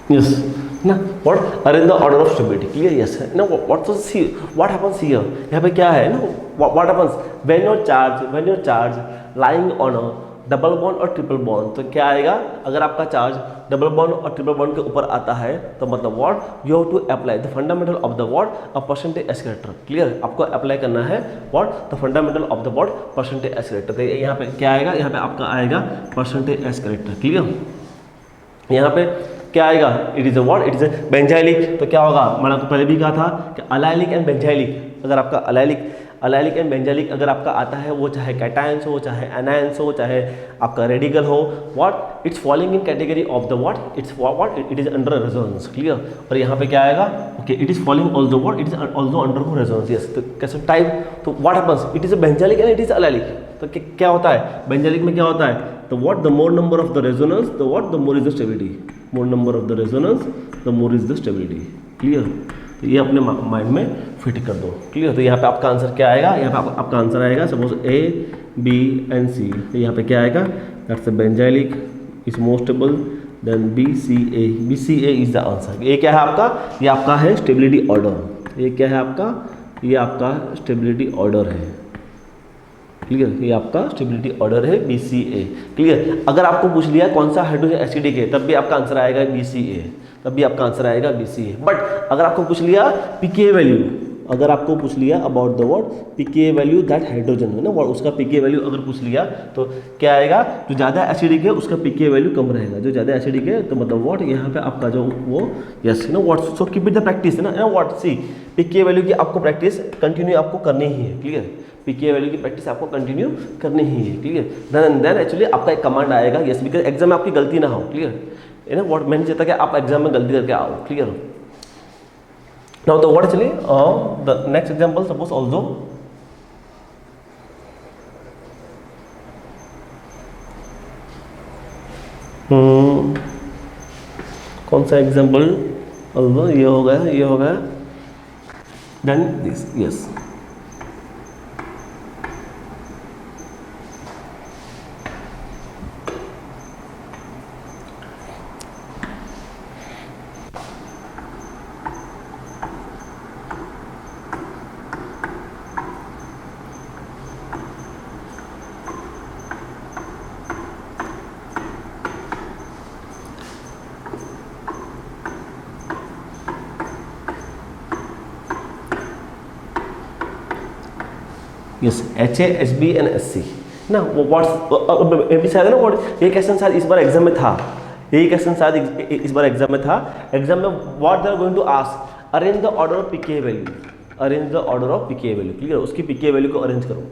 yes ना, what arrange the order of stability, clear, yes ना, what happens here, यहाँ पे क्या है ना, what happens when your charge lying on a double bond और ट्रिपल बॉन्ड, तो क्या आएगा, अगर आपका चार्ज डबल बॉन्ड और ट्रिपल बॉन्ड के ऊपर आता है, तो मतलब what you have to apply the fundamental of the what a percentage escalator, clear, आपको अप्लाई करना है what the fundamental of the what percentage escalator, तो यहाँ पे क्या आएगा, यहाँ पे आपका आएगा परसेंटेज एस्केलेटर, क्लियर, यहाँ पे क्या आएगा, it is a what, it is a benzylic, तो क्या होगा, मैंने आपको पहले भी कहा था कि अलाइलिक एंड बेंजाइलिक, अगर आपका अलाइलिक एंड बेंजाइलिक अगर आपका आता है, वो चाहे कैटायंस हो, चाहे एनायंस हो, चाहे आपका रेडिकल हो, what it's falling in category of the what, it's what it is under resonance, clear, और यहाँ पे क्या आएगा, okay it is falling also what, it is also under resonance, yes, तो कैसे टाइप, तो what happens, it is a benzylic and it is allylic, तो क्या होता है, बेंजाइलिक में क्या होता है, तो what the more number of the resonance, the what the more is the stability, more number of the resonance the more is the stability, clear, तो ये अपने माइंड में फिट कर दो, क्लियर, तो यहाँ पे आपका आंसर क्या आएगा, यहाँ पे आपका आंसर आएगा suppose A B and C, तो यहाँ पे क्या आएगा, that's benzylic is more stable then B C A is the answer, ये क्या है आपका, ये आपका है स्टेबिलिटी ऑर्डर, ये क्या है आपका, ये आपका स्टेबिलिटी ऑर्डर है, क्लियर, ये आपका स्टेबिलिटी ऑर्डर है BCA, क्लियर, अगर आपको पूछ लिया कौन सा हाइड्रोजन एसिडिक है, तब भी आपका आंसर आएगा BCA, तब भी आपका आंसर आएगा BCA, बट अगर आपको पूछ लिया pKa वैल्यू, अगर आपको पूछ लिया about the word pKa value that hydrogen है ना, उसका pKa वैल्यू अगर पूछ लिया, तो क्या आएगा, जो ज़्यादा एसिडिक है उसका pKa वैल्यू कम रहेगा, जो ज़्यादा एसिडिक है, तो मतलब व्हाट यहाँ पे आपका जो वो यस ना what, so keep it the practice है ना व्हाट, सी pKa वैल्यू की आपको प्रैक्टिस कंटिन्यू आपको करनी ही है, क्लियर, pKa वैल्यू की प्रैक्टिस आपको कंटिन्यू करनी ही है, क्लियर, देन एक्चुअली आपका एक कमांड आएगा, यस, बिकॉज एग्जाम में आपकी गलती ना हो, क्लियर है ना, व्हाट मैं नहीं चाहता कि आप एग्जाम में गलती करके आओ, क्लियर, नाउ तो what actually the next example suppose also कौन सा एग्जाम्पल, ये हो गया, ये हो गया, then this, yes. Yes, HA HB and SC ना, वो व्हाट्स एबी शायद ना, व्हाट ये क्वेश्चन शायद इस बार एग्जाम में था, यही क्वेश्चन शायद इस बार एग्जाम में था। एग्जाम में what they are going to ask, arrange the order of pK value, arrange the order of pK value, clear, उसकी pK वैल्यू को अरेंज करो।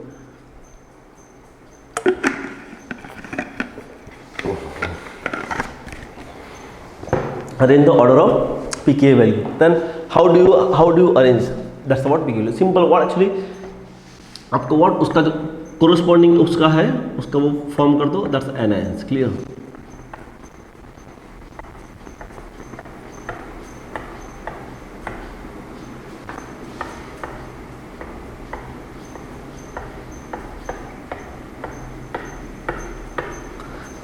Arrange the order of pK value, then how do you arrange, that's what pK value, simple what actually आपको what उसका जो corresponding उसका है उसका वो फॉर्म कर दो, that's anions, clear.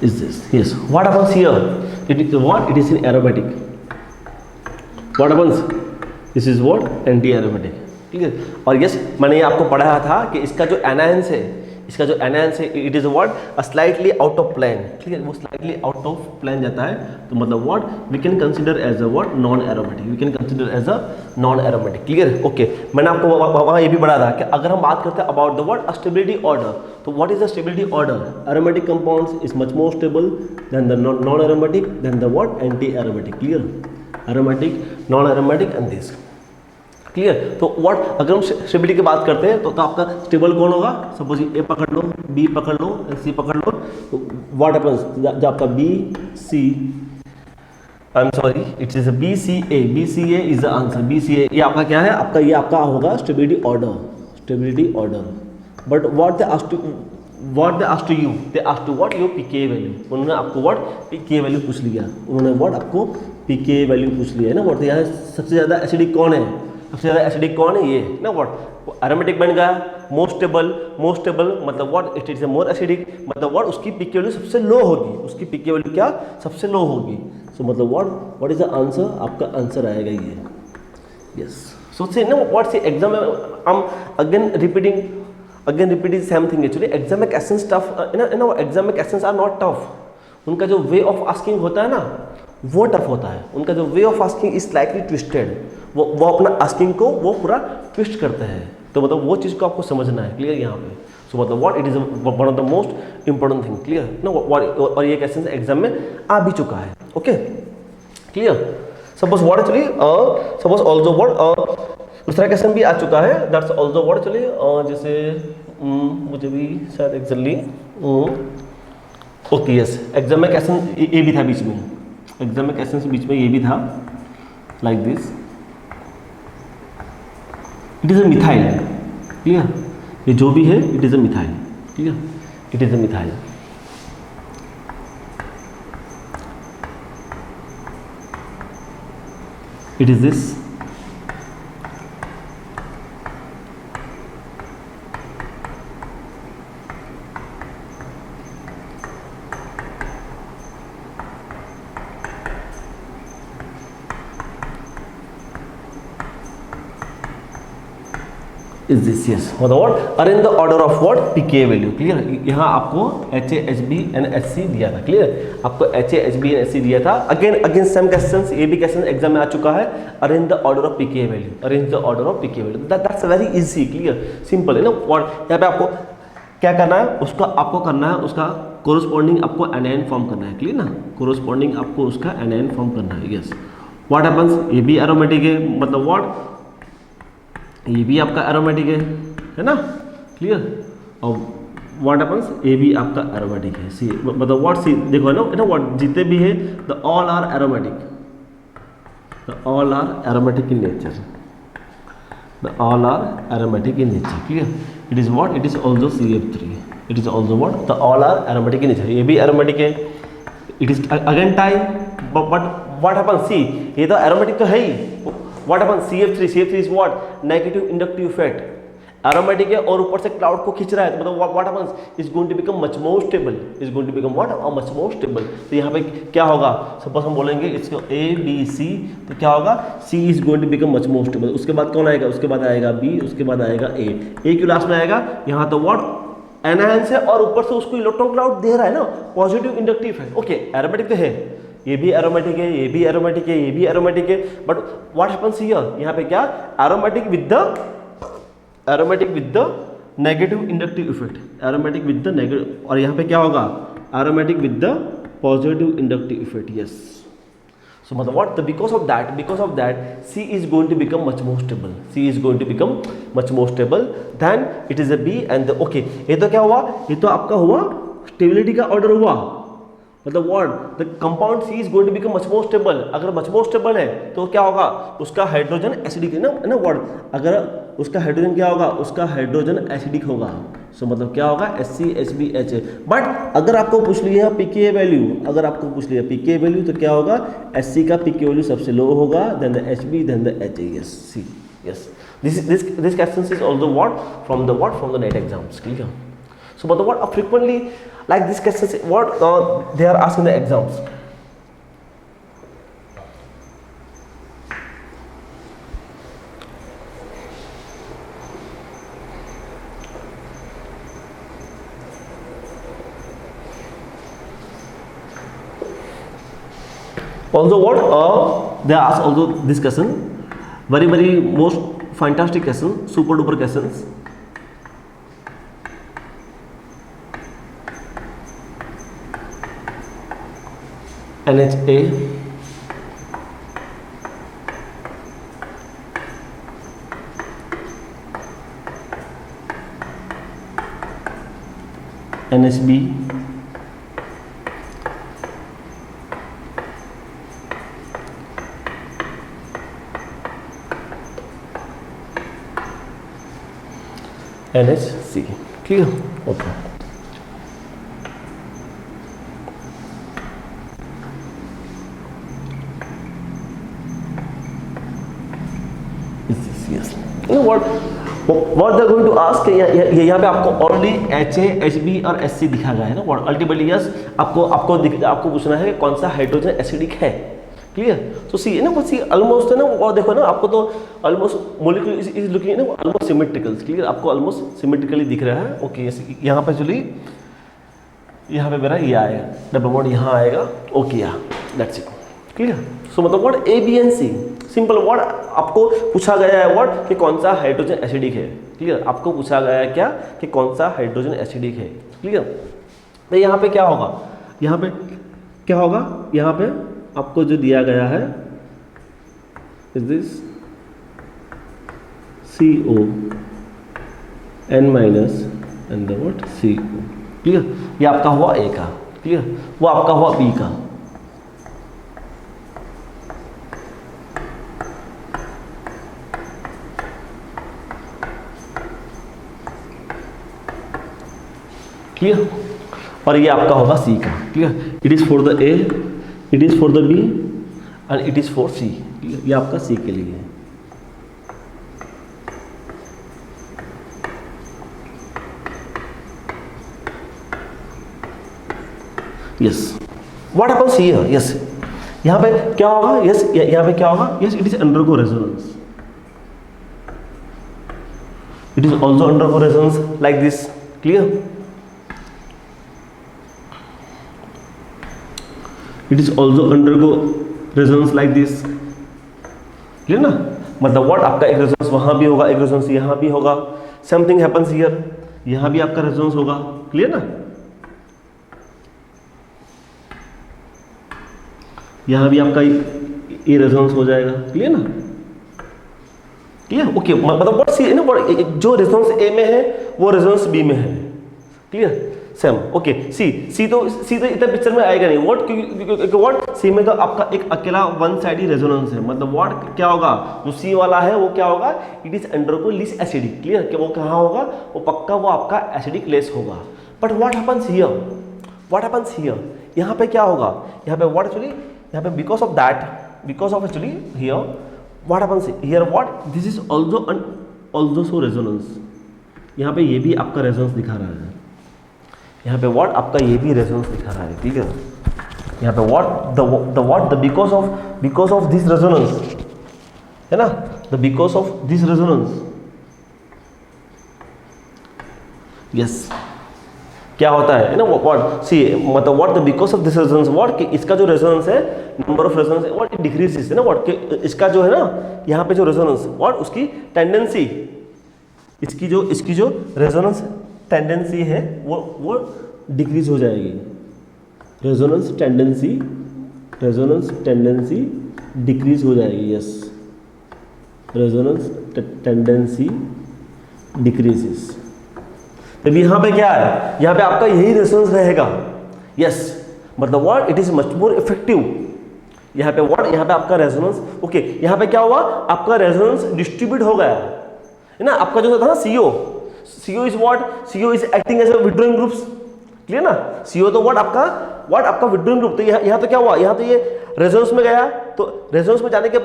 Is this, yes, what happens here, it is what, it is in aromatic, what happens, this is what, anti aromatic, ठीक है। और यस, मैंने ये आपको पढ़ाया था कि इसका जो एनायंस है, इसका जो एनायंस है, it is what, slightly out of plane, ठीक है, वो स्लाइटली आउट ऑफ प्लेन जाता है, तो मतलब what we can consider as a what, non aromatic, we can consider as a non aromatic, clear, okay. मैंने आपको वहाँ ये भी पढ़ा था कि अगर हम बात करते हैं about the what stability order, तो what is the stability order, aromatic compounds is much more stable then the non aromatic, than the what, anti aromatic, clear, aromatic, non aromatic and this, clear. तो what, अगर हम stability की बात करते हैं तो आपका स्टेबल कौन होगा, सपोज ए पकड़ लो, बी पकड़ लो, सी पकड़ लो, तो व्हाट हैपेंस, जब आपका B C, I am sorry, it is BCA, BCA is the answer, BCA ये आपका क्या है, आपका ये आपका होगा stability order, stability order. But what they asked to you, they asked to what, your pK value, उन्होंने आपको व्हाट pK वैल्यू पूछ लिया, उन्होंने व्हाट आपको pK वैल्यू पूछ लिया है ना, व्हाट यहाँ सबसे ज़्यादा एसिडिक कौन है, सबसे ज़्यादा एसिडिक कौन है, ये ना, व्हाट एरोमेटिक बन गया, मोस्ट स्टेबल मतलब what, it is more acidic, मतलब व्हाट उसकी pK वैल्यू सबसे लो होगी, उसकी pK वैल्यू क्या सबसे लो होगी, सो मतलब व्हाट इज द आंसर, आपका आंसर आएगा ये, यस। सो से ना व्हाट से एग्जाम में हम again repeating same thing, actually exam में क्वेश्चंस टफ ना, एग्जाम में क्वेश्चंस आर नॉट टफ, उनका जो वे ऑफ आस्किंग होता है ना वो टफ होता है, उनका जो वे of asking is slightly twisted, वो अपना आस्किंग को वो पूरा ट्विस्ट करते हैं, तो मतलब वो चीज़ को आपको समझना है, क्लियर यहाँ पे। सो मतलब what, it is one of the most important thing, clear ना, और ये क्वेश्चन एग्जाम में आ भी चुका है, okay, clear. Suppose what actually, suppose also what, दूसरा क्वेश्चन भी आ चुका है, दैट्स ऑल्सो व्हाट एक्चुअली, जैसे मुझे भी शायद एक्चुअली, ओके यस, एग्जाम में क्वेश्चन ये भी था बीच में, एग्जाम में क्वेश्चन बीच में ये भी था, like this, it is a methyl, clear, ये जो भी है it is a methyl, clear, it is a methyl, it is this, is this, yes, मतलब what, arrange the order of what, pK value, clear. यहाँ आपको HA HB and SC दिया था, clear, आपको HA HB एंड SC दिया था, again same questions, ये भी क्वेश्चन एग्जाम में आ चुका है, arrange the order of pK value, arrange the order of pK value, that's very easy, clear, simple है ना। यहाँ पे आपको क्या करना है, उसका आपको करना है, उसका कोरोस्पॉन्डिंग आपको एनायन फॉर्म करना है, क्लियर ना, कोरोस्पॉन्डिंग आपको उसका एनायन फॉर्म करना है, यस। व्हाट हैपेंस, ये भी एरोमेटिक है, मतलब व्हाट, ये भी आपका एरोमेटिक है ना, क्लियर, और व्हाट हैपेंस, ये भी आपका एरोमेटिक है, सी मतलब व्हाट, सी देखो ना व्हाट, जितने भी है the all are aromatic, the all are aromatic in nature, the all are aromatic in nature, clear, it is what, it is also CF3, it is also what, the all are aromatic in nature, ये भी aromatic है, it is again time, but what happen, see ये तो aromatic तो है ही, what happen CF3, CF3 is what negative inductive effect, aromatic है और ऊपर से क्लाउड को खींच रहा है, तो मतलब what happens is going to become much more stable, is going to become what much more stable. तो यहाँ पे क्या होगा, सपोज हम बोलेंगे इसको A B C, तो क्या होगा C is going to become much more stable. उसके बाद कौन आएगा, उसके बाद आएगा B, उसके बाद आएगा A क्यों लास्ट में आएगा, यहाँ तो व्हाट एनहांस है और ऊपर से उसको इलेक्ट्रॉन क्लाउड दे रहा है ना, पॉजिटिव इंडक्टिव है। ओके एरोमेटिक तो है, ये भी एरोमेटिक है, ये भी एरोमेटिक है, ये भी एरोमेटिक है, बट व्हाट हैपेंस हियर, यहाँ पे क्या aromatic with the negative inductive effect, aromatic with the negative, और यहाँ पे क्या होगा aromatic with the positive inductive effect. Yes, so मतलब what the because of that C is going to become much more stable, C is going to become much more stable than it is a B and the okay, ये तो क्या हुआ, ये तो आपका हुआ stability का ऑर्डर हुआ, मतलब what the compound C is going to become much more stable. अगर मच मोर स्टेबल है तो क्या होगा, उसका हाइड्रोजन एसिडिक है ना व्हाट, अगर उसका हाइड्रोजन क्या होगा, उसका हाइड्रोजन एसिडिक होगा। सो मतलब क्या होगा HCHBH। बट अगर आपको पूछ लिया pKa वैल्यू, अगर आपको पूछ लिया pKa वैल्यू तो क्या होगा, Hc का pKa वैल्यू सबसे लो होगा, then the Hb, then the Ha। Yes C, yes this question is also from the NET exams, clear? So but what frequently like this questions what they are asked in the exams. Also what they ask also this question, very most fantastic question, super duper questions. NHA, NHB, NHC, clear? Okay. What they are going to ask, यहाँ पे आपको already HA, HB और SC दिखा गया है ना, ultimately yes आपको पूछना है कौन सा हाइड्रोजन एसिडिक है, क्लियर? तो सी है ना, वो सी ऑलमोस्ट है ना, वो देखो ना, आपको तो ऑलमोस्ट मॉलिक्यूल इज लुकिंग ना ऑलमोस्ट सिमेट्रिकल, क्लियर? आपको ऑलमोस्ट सिमेट्रिकली दिख रहा है। ओके यहाँ पे चलिए, यहाँ पे मेरा ये आएगा, डबल बॉन्ड यहाँ आएगा, ओके या दैट्स इट, क्लियर? सो मतलब what A B and C, simple word आपको पूछा गया है वर्ड कि कौन सा हाइड्रोजन एसिडिक है, क्लियर? आपको पूछा गया है क्या कि कौन सा हाइड्रोजन एसिडिक है, क्लियर? तो यहाँ पे क्या होगा, यहाँ पे क्या होगा, यहाँ पे आपको जो दिया गया है is this CO N- and the what CO, clear? ये आपका हुआ A का, क्लियर? वो आपका हुआ B का। क्लियर? और ये आपका होगा C का, clear? It is for the A, it is for the B and it is for C, clear? ये आपका C के लिए है। Yes, what happens here, yes यहाँ पे क्या होगा, यस यहाँ पे क्या होगा, yes it is undergo resonance, it is also undergo resonance like this, clear? It is also undergo resonance like this, clear ना? मतलब व्हाट आपका एक रेजोनेंस वहां भी होगा, एक रेजोनेंस यहाँ भी होगा, समथिंग हैपेंस हियर, यहाँ भी आपका रेजोनेंस होगा, क्लियर ना? यहाँ भी आपका ये रेजोनेंस हो जाएगा, क्लियर ना? क्लियर? ओके मतलब व्हाट सी ना, जो रेजोनेंस A में है वो रेजोनेंस B में है, क्लियर? सेम, ओके सी तो इतना पिक्चर में आएगा नहीं, व्हाट क्योंकि व्हाट सी में तो आपका एक अकेला वन साइड ही रेजोनेंस है, मतलब व्हाट क्या होगा, जो सी वाला है वो क्या होगा, it is undergo less acidic, clear? कि वो कहाँ होगा, वो पक्का वो आपका एसिडिक लेस होगा। बट व्हाट हैपेंस हियर, यहाँ पे क्या होगा, यहाँ पे व्हाट एक्चुअली यहाँ पे because of that, because of actually here what happens here, what this is also so resonance, यहाँ पे ये भी आपका रेजोनेंस दिखा रहा है, यहाँ पे व्हाट आपका ये भी रेजोनेंस दिखा रहा है, ठीक है। यहाँ पे what the because of this resonance है ना, the because of this resonance, yes क्या होता है ना, व्हाट सी मतलब what the because of this resonance, what कि इसका जो रेजोनेंस है, नंबर ऑफ रेजोनेंस है व्हाट इट डिक्रीजेस है ना, व्हाट कि इसका जो है ना यहाँ पे जो रेजोनेंस व्हाट उसकी टेंडेंसी, इसकी जो रेजोनेंस टेंडेंसी है वो डिक्रीज हो जाएगी, रेजोनेंस टेंडेंसी डिक्रीज हो जाएगी, यस रेजोनेंस टेंडेंसी डिक्रीजेस। तब यहाँ पे क्या है, यहाँ पे आपका यही रेजोनेंस रहेगा, यस मतलब what it is much more effective, यहाँ पे व्हाट यहाँ पे आपका रेजोनेंस ओके, यहाँ पे क्या हुआ आपका रेजोनेंस डिस्ट्रीब्यूट हो गया है ना, आपका जो था ना CO is what, CO is acting as a withdrawing groups, clear ना, CO तो व्हाट आपका विड्रॉइंग ग्रुप, तो यहाँ तो क्या हुआ, यहाँ तो ये रेजोनेंस में गया, तो रेजोनेंस में जाने के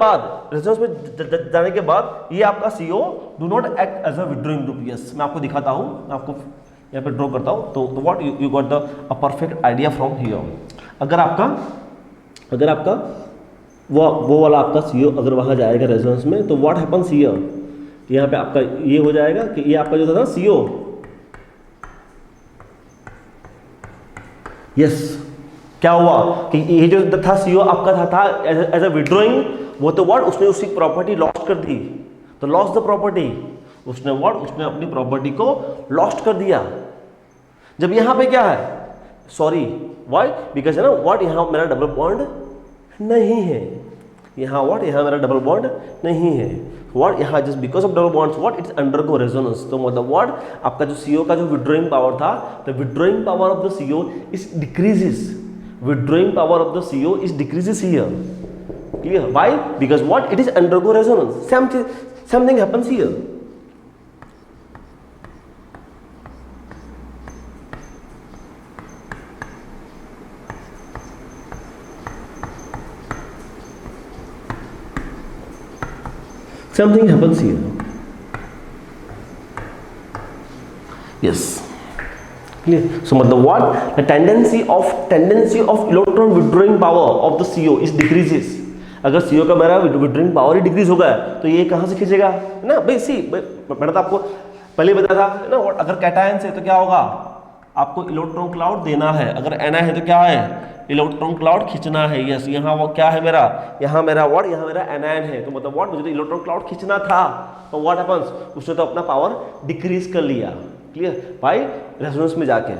बाद ये आपका CO do not act as a withdrawing group, yes मैं आपको दिखाता हूँ, मैं आपको यहाँ पे ड्रॉ करता हूँ, तो what you got the perfect idea from here. अगर आपका वो वाला आपका CO अगर वहाँ जाएगा रेजोनेंस में, तो व्हाट हैपन्स हियर, यहाँ पे आपका ये हो जाएगा कि ये आपका जो था ना CO, यस क्या हुआ कि ये जो था CO आपका था एज अ विड्रॉइंग, वो तो व्हाट उसने उसकी प्रॉपर्टी लॉस्ट कर दी, तो लॉस द प्रॉपर्टी, उसने अपनी प्रॉपर्टी को लॉस्ट कर दिया। जब यहाँ पे क्या है, सॉरी व्हाई बिकॉज है ना व्हाट यहाँ मेरा डबल बॉन्ड नहीं है, यहाँ मेरा डबल बॉन्ड नहीं है, व्हाट यहाँ just because of double bonds what it's undergo resonance, तो मतलब व्हाट आपका जो CO का जो विड्रॉइंग पावर था, the withdrawing power of the CO is decreases, withdrawing power of the CO is decreases here, clear, why because what it is undergo resonance, same thing happens here, yes clear, so मतलब what the tendency of electron withdrawing power of the CO is decreases, अगर CO का मेरा withdrawing power ही decrease होगा तो ये कहाँ से खींचेगा ना भाई, मैंने तो आपको पहले बताया था ना, अगर कैटायन से तो क्या होगा, आपको इलेक्ट्रॉन क्लाउड देना है, अगर एना है तो क्या है इलेक्ट्रॉन क्लाउड खींचना है, यस यहाँ वो क्या है मेरा, यहाँ मेरा एनायन है, तो मतलब व्हाट मुझे तो इलेक्ट्रॉन क्लाउड खींचना था, तो व्हाट हैपेंस उसने तो अपना पावर डिक्रीज कर लिया, क्लियर भाई रेजोनेंस में जाके।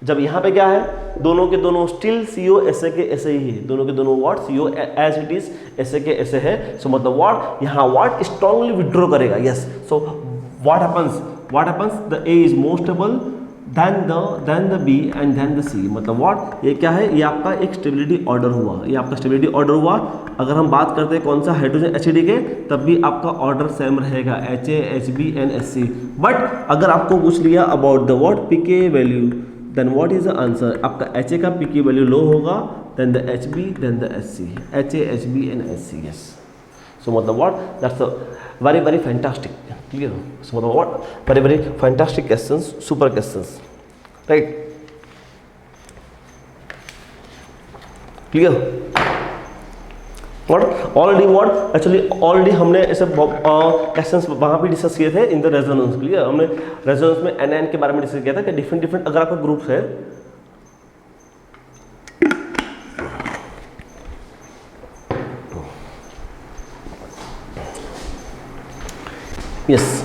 जब यहाँ पे क्या है, दोनों के दोनों स्टिल CO ऐसे के ऐसे ही है, दोनों के दोनों what CO as it is ऐसे के ऐसे है, सो मतलब व्हाट यहाँ व्हाट स्ट्रांगली विड्रॉ करेगा, yes so what happens the A is more stable then the B and then the C, मतलब व्हाट ये क्या है, ये आपका एक स्टेबिलिटी ऑर्डर हुआ, ये आपका स्टेबिलिटी ऑर्डर हुआ। अगर हम बात करते हैं कौन सा हाइड्रोजन HCD के, तब भी आपका ऑर्डर सेम रहेगा HA HB and HC, but अगर आपको पूछ लिया about the what pK value, then what is the answer, आपका HA का pK वैल्यू लो होगा then the HB then the HC, HA HB and HC, yes so मतलब what that's a very fantastic, clear, so what very fantastic questions, super questions, right, clear, already हमने ऐसे questions वहाँ भी discuss किए थे in the resonance, clear, हमने resonance में anion के बारे में डिस्कस किया था कि डिफरेंट अगर आपका ग्रुप्स है, yes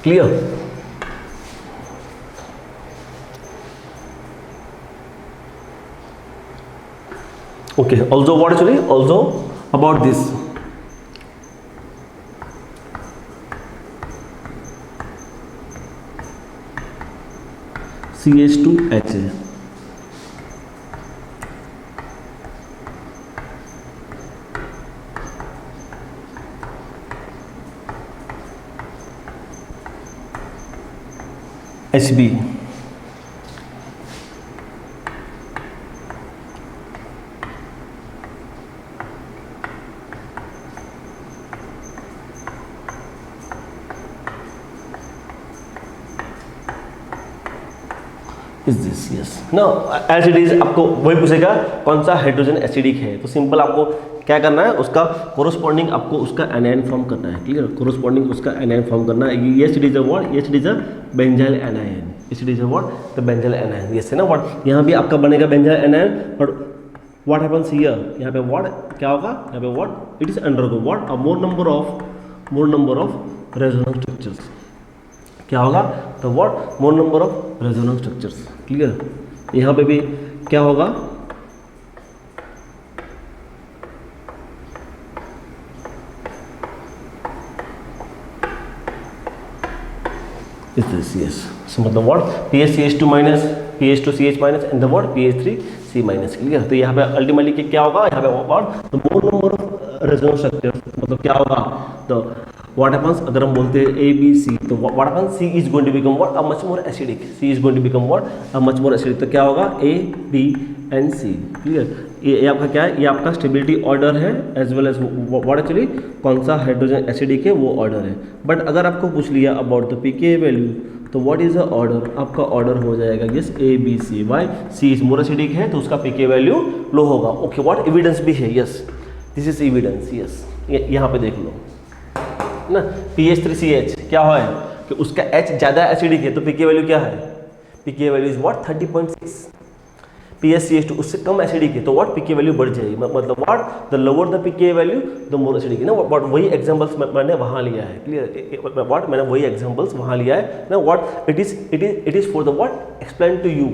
clear, okay, also what actually also about this, CH2HA, HB is this, yes ना। एज इट इज आपको वही पूछेगा कौन सा हाइड्रोजन एसिडिक है, तो सिंपल आपको क्या करना है, उसका कोरोस्पॉन्डिंग आपको उसका एनायन फॉर्म करना है, क्लियर, कोरोस्पॉन्डिंग उसका एनायन फॉर्म करना है। Yes it is a what, yes it is a benzyl anion, yes it is a what, the benzyl anion, yes है ना व्हाट। यहाँ भी आपका बनेगा बेंजाइल एनायन, और व्हाट हैपेंस हियर, यहाँ पे व्हाट क्या होगा, यहाँ पे what it is undergo what a more number of resonance structures, क्या होगा, तो what more number of resonance structures, clear. यहाँ पे भी क्या होगा, is this, yes, so मतलब what PHCH2 minus PH2CH minus and the what PH3C minus, clear. तो यहाँ पे अल्टीमेटली क्या होगा, यहाँ पे what the more number of resonance structures, मतलब क्या होगा, तो what happens अगर हम बोलते हैं A B C, तो what happens C is going to become what a much more acidic, C is going to become what a much more acidic, तो क्या होगा A B and C, clear. ये आपका क्या है, ये आपका स्टेबिलिटी ऑर्डर है as well as what actually कौन सा हाइड्रोजन एसिडिक है वो ऑर्डर है। बट अगर आपको पूछ लिया अबाउट द पीके वैल्यू, तो व्हाट इज द ऑर्डर, आपका ऑर्डर हो जाएगा yes A B C, why C is more acidic है तो उसका पीके वैल्यू लो होगा। ओके व्हाट एविडेंस भी है, yes this is evidence, yes यहाँ पे देख लो ना, PH3CH क्या है कि उसका H ज़्यादा एसिडिक है तो पीके वैल्यू क्या है, पीके वैल्यू इज व्हाट 30.6, PHCH2 उससे कम एसिडिक है तो व्हाट पीके वैल्यू बढ़ जाएगी, मतलब what the lower the PK value the more acidic है ना व्हाट। वही एग्जांपल्स मैंने वहाँ लिया है, क्लियर, व्हाट मैंने वही एग्जांपल्स वहाँ लिया है ना, what it is for the what explain to you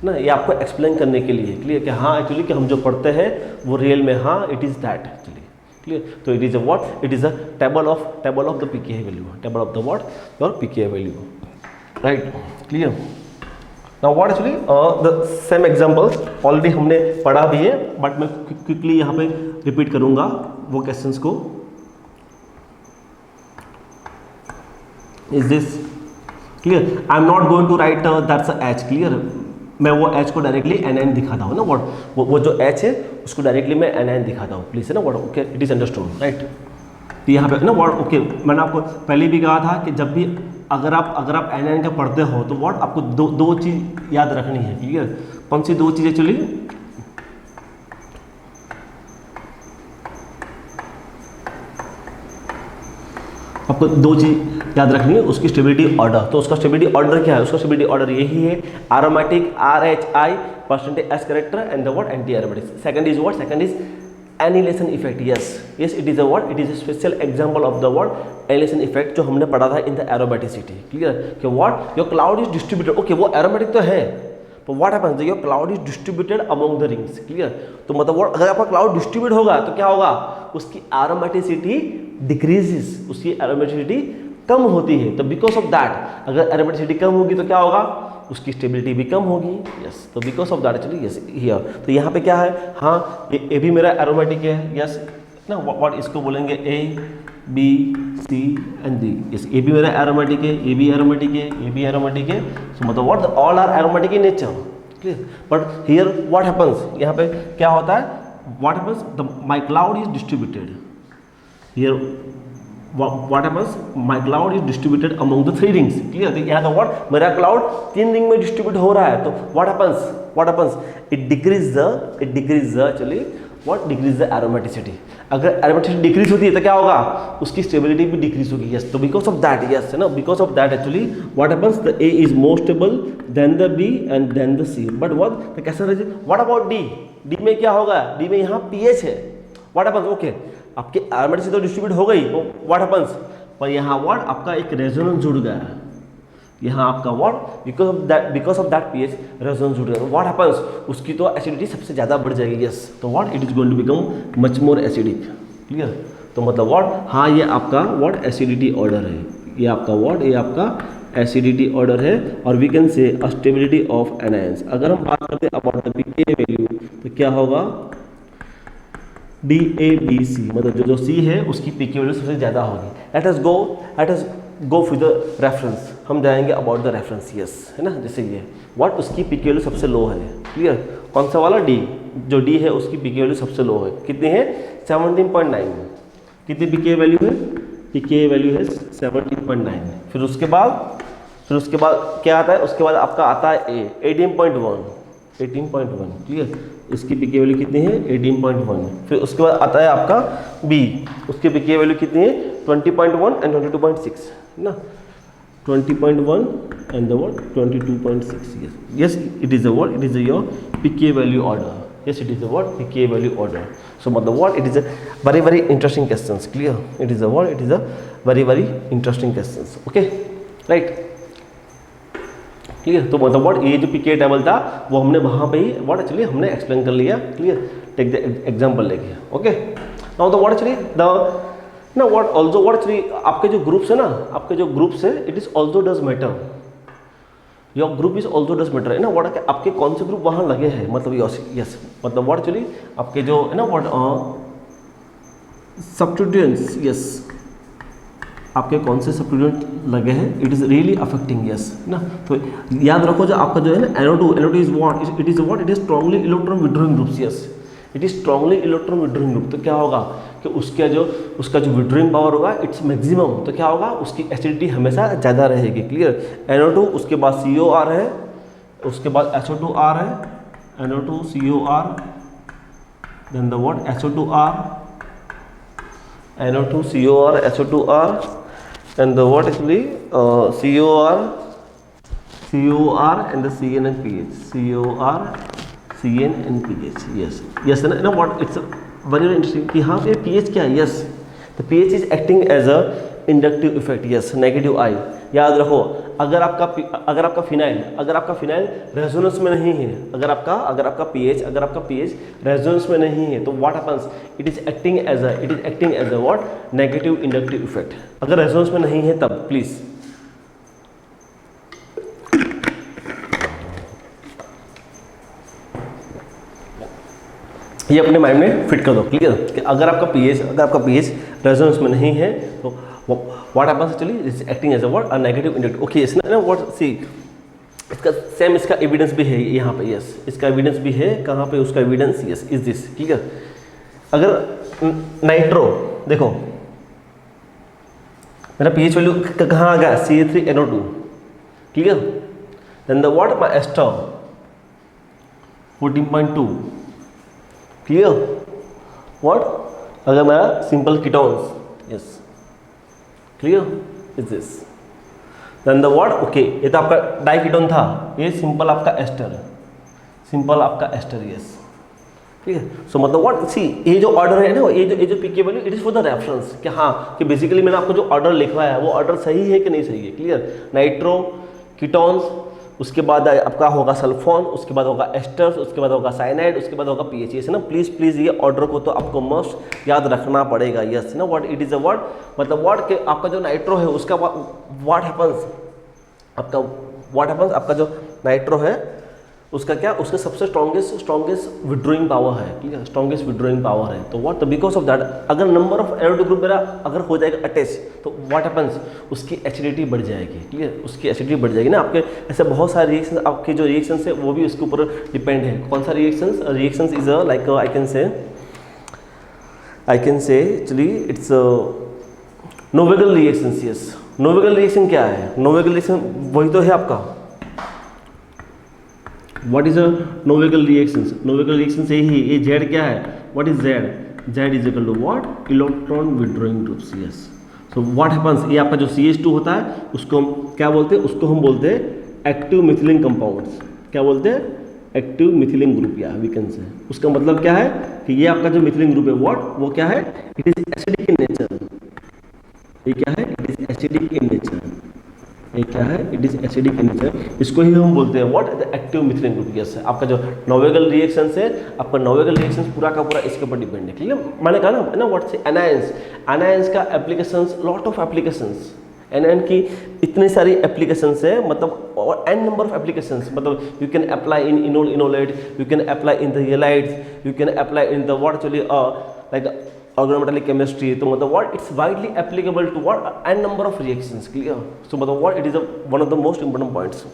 ना, ये आपको एक्सप्लेन करने के लिए, क्लियर, कि हाँ एक्चुअली कि हम जो पढ़ते हैं वो रियल में हाँ it is that actually, clear. तो it is a what, it is a table of the PK value, table of the what your p K value, right, clear. Now what actually the same examples already हमने पढ़ा भी है, but मैं quickly यहाँ पे repeat करूँगा वो questions को। Is this clear, I am not going to write that's H, clear, मैं वो एच को डायरेक्टली एनायन दिखाता हूँ ना, व्हाट वो जो एच है उसको डायरेक्टली मैं एनायन दिखाता हूँ, प्लीज है ना, what okay it is understood, right. तो यहाँ पे ना व्हाट ओके मैंने आपको पहले भी कहा था कि जब भी अगर आप एनायन का पढ़ते हो तो व्हाट आपको दो चीज़ याद रखनी है, क्लियर। कौन सी दो चीज़ें, चलिए आपको दो चीज़ याद रखनी है, उसकी स्टेबिलिटी ऑर्डर। तो उसका स्टेबिलिटी ऑर्डर क्या है, उसका स्टेबिलिटी ऑर्डर यही है, aromatic RHI percentage s character and the what anti aromatic. Second is what, second is annihilation effect, yes it is a what, it is a special example of the what annihilation effect जो हमने पढ़ा था in the aromaticity, clear, कि what your cloud is distributed, okay वो aromatic तो है, तो what happens your cloud is distributed among the rings, clear. तो मतलब अगर आपका क्लाउड डिस्ट्रीब्यूट होगा तो क्या होगा, उसकी एरोमेटिसिटी डिक्रीजेस, उसकी एरोमेटिसिटी कम होती है, तो बिकॉज ऑफ दैट अगर एरोमेटिसिटी कम होगी तो क्या होगा, उसकी स्टेबिलिटी भी कम होगी, यस। तो because of that actually yes here, तो यहाँ पे क्या है, हाँ ये भी मेरा एरोमेटिक है, यस ना, व्हाट इसको बोलेंगे A B C and D, yes ये भी मेरा एरोमेटिक है, ये भी एरोमेटिक है, ये भी एरोमेटिक है, सो मतलब what all are aromatic in nature, clear. But here what happens, यहाँ पे क्या होता है, what happens the my cloud is distributed here, what happens my cloud is distributed among the 3 rings, clear। तो यहाँ तो what मेरा क्लाउड 3 रिंग में डिस्ट्रीब्यूट हो रहा है, तो what happens it decrease the actually what decrease the aromaticity। अगर aromaticity डिक्रीज होती है तो क्या होगा, उसकी स्टेबिलिटी भी डिक्रीज होगी, यस। तो बिकॉज ऑफ दैट, यस है ना, because of that actually what happens the A is more stable than the B and then the C, but what तो कैसा रहे, what about D में क्या होगा, D में यहाँ pH है, what happens ओके आपके एरोमेटिसिटी तो डिस्ट्रीब्यूट हो गई, तो व्हाट हैपेंस, पर यहाँ व्हाट आपका एक रेजोनेंस जुड़ गया है, यहाँ आपका what because of that pH resonance जुड़ गया, व्हाट हैपेंस उसकी तो एसिडिटी सबसे ज़्यादा बढ़ जाएगी, यस। तो what it is going to become much more acidic, clear. तो मतलब व्हाट हाँ ये आपका व्हाट एसिडिटी ऑर्डर है, ये आपका व्हाट ये आपका एसिडिटी ऑर्डर है, और we can say stability of anions. अगर हम बात करते हैं अबाउट द पीके वैल्यू तो क्या होगा, DABC, मतलब जो C है उसकी पीके वैल्यू सबसे ज़्यादा होगी। Let us go for the reference, हम जाएंगे अबाउट द रेफरेंस, यस है ना, जैसे ये व्हाट उसकी पीके वैल्यू सबसे लो है, क्लियर। कौन सा वाला, D, जो D है उसकी पीके वैल्यू सबसे लो है, कितनी है 17.9, कितनी पीके वैल्यू है, पीके वैल्यू है 17.9। फिर उसके बाद फिर उसके बाद क्या आता है, उसके बाद आपका आता है ए 18.1, क्लियर, इसकी पीके वैल्यू कितनी है 18.1। फिर उसके बाद आता है आपका बी, उसकी पीके वैल्यू कितनी है 20.1 एंड 22.6 ना, 20.1 and the what 22.6, yes it is a what, it is a your pk value order, yes it is a what pk value order. So मतलब what, it is a very interesting questions, clear, it is a what, it is a very interesting questions, okay right, clear. तो मतलब what, ये जो पीके table था वो हमने वहाँ पे ही व्हाट एक्चुअली हमने एक्सप्लेन कर लिया, क्लियर, टेक द एग्जांपल लेके, okay. Now the what actually the ना व्हाट आल्सो व्हाट एक्चुअली आपके जो ग्रुप्स है ना, आपके जो ग्रुप्स है, it is also does matter, your group is also does matter है ना, व्हाट आपके कौन से ग्रुप वहाँ लगे हैं, मतलब यस मतलब व्हाट एक्चुअली आपके जो है ना व्हाट सब्स्टिट्यूएंट्स, यस आपके कौन से सब्स्टिट्यूएंट लगे हैं, it is really affecting, yes ना। तो याद रखो जो आपका जो है ना NO2 is what, it is strongly electron withdrawing groups, yes it is strongly electron withdrawing group. तो क्या होगा कि उसका जो विड्रॉइंग पावर होगा इट्स मैक्सिमम, तो क्या होगा उसकी एसिडिटी हमेशा ज़्यादा रहेगी, क्लियर। NO2 उसके बाद COR है, उसके बाद SO2R है, NO2 COR then the what SO2R, NO2 COR SO2R and the what actually COR and the CN and pH, COR CN and pH, yes ना what, it's very interesting कि हाँ पे pH क्या है, yes the pH is acting as a inductive effect, yes negative I। याद रखो अगर आपका फिनाइल रेजोनेंस में नहीं है, अगर आपका pH रेजोनेंस में नहीं है तो what happens, it is acting as a what negative inductive effect. अगर रेजोनेंस में नहीं है तब प्लीज ये अपने माइंड में फिट कर दो, क्लियर, कि अगर आपका pH रेजोनेंस में नहीं है तो what happens actually is acting as a what, a negative inductive, okay इसने ना what, see इसका एविडेंस भी है यहाँ पे, यस इसका एविडेंस भी है, कहाँ पे उसका एविडेंस, यस इज दिस, ठीक है। अगर नाइट्रो देखो मेरा pH वैल्यू कहाँ आ गया CH3NO2, clear, then the what my ester 14.2, clear, what अगर मेरा simple ketones, yes clear is this, then the what, okay ये तो आपका डाइकीटोन था, ये सिंपल आपका एस्टर, यस ठीक है। सो मतलब व्हाट सी ये जो ऑर्डर है ना, ये जो p K value it is for the reference, कि हाँ कि बेसिकली मैंने आपको जो ऑर्डर लिखवाया है वो ऑर्डर सही है कि नहीं सही है, क्लियर। नाइट्रो कीटोन्स, उसके बाद आपका होगा सल्फोन, उसके बाद होगा एस्टर्स, उसके बाद होगा साइनाइड, उसके बाद होगा पीएच, है ना। प्लीज़ ये ऑर्डर को तो आपको मस्ट याद रखना पड़ेगा, यस ना। What it is a word, मतलब वर्ड के आपका जो नाइट्रो है उसका व्हाट हैपन्स, आपका जो नाइट्रो है उसका क्या, उसका सबसे स्ट्रॉन्गेस्ट विड्रॉइंग पावर है, ठीक है, स्ट्रॉन्गेस्ट विड्रॉइंग पावर है। तो व्हाट, बिकॉज ऑफ दैट अगर नंबर ऑफ NO2 ग्रुप मेरा अगर हो जाएगा अटैच तो व्हाट हैपन्स, उसकी एसिडिटी बढ़ जाएगी, ठीक है, उसकी एसिडिटी बढ़ जाएगी ना। आपके ऐसे बहुत सारे रिएक्शन, आपके जो रिएक्शंस है वो भी उसके ऊपर डिपेंड है। कौन सा reactions is like I can say actually it's Knoevenagel reactions, yes. Knoevenagel reaction क्या है, नोवेगल रिएक्शन वही तो है आपका, what is a Knoevenagel reactions, Knoevenagel reaction से ही ये जेड क्या है, what is Z is equal to what, electron withdrawing groups, yes. So what happens, ये आपका जो CH2 होता है उसको हम क्या बोलते हैं, उसको हम बोलते हैं एक्टिव मिथिलिन कंपाउंड्स, क्या बोलते हैं, एक्टिव मिथिलिन ग्रुप, या वी कैन से। उसका मतलब क्या है कि ये आपका जो मिथिलिन ग्रुप है व्हाट, वो क्या है, it is acidic in nature, ये क्या है, it is acidic in nature, ये क्या है, it is acidic in nature. इसको ही हम बोलते हैं what, the active methylene group, yes. आपका जो नोवेगल रिएक्शन है, आपका नोवेगल रिएक्शन पूरा का पूरा इसके ऊपर डिपेंड है, ठीक है। मैंने कहा ना व्हाट से एनायंस का applications, lot of applications, anion की इतनी सारी एप्लीकेशंस है, मतलब और एन नंबर ऑफ एप्लीकेशंस, मतलब you can apply in enolate, you can apply in the halides, you can apply in the what actually like organometallic chemistry. तो मतलब what it's widely applicable to what n number of reactions, clear. So मतलब what it is one of the most important points,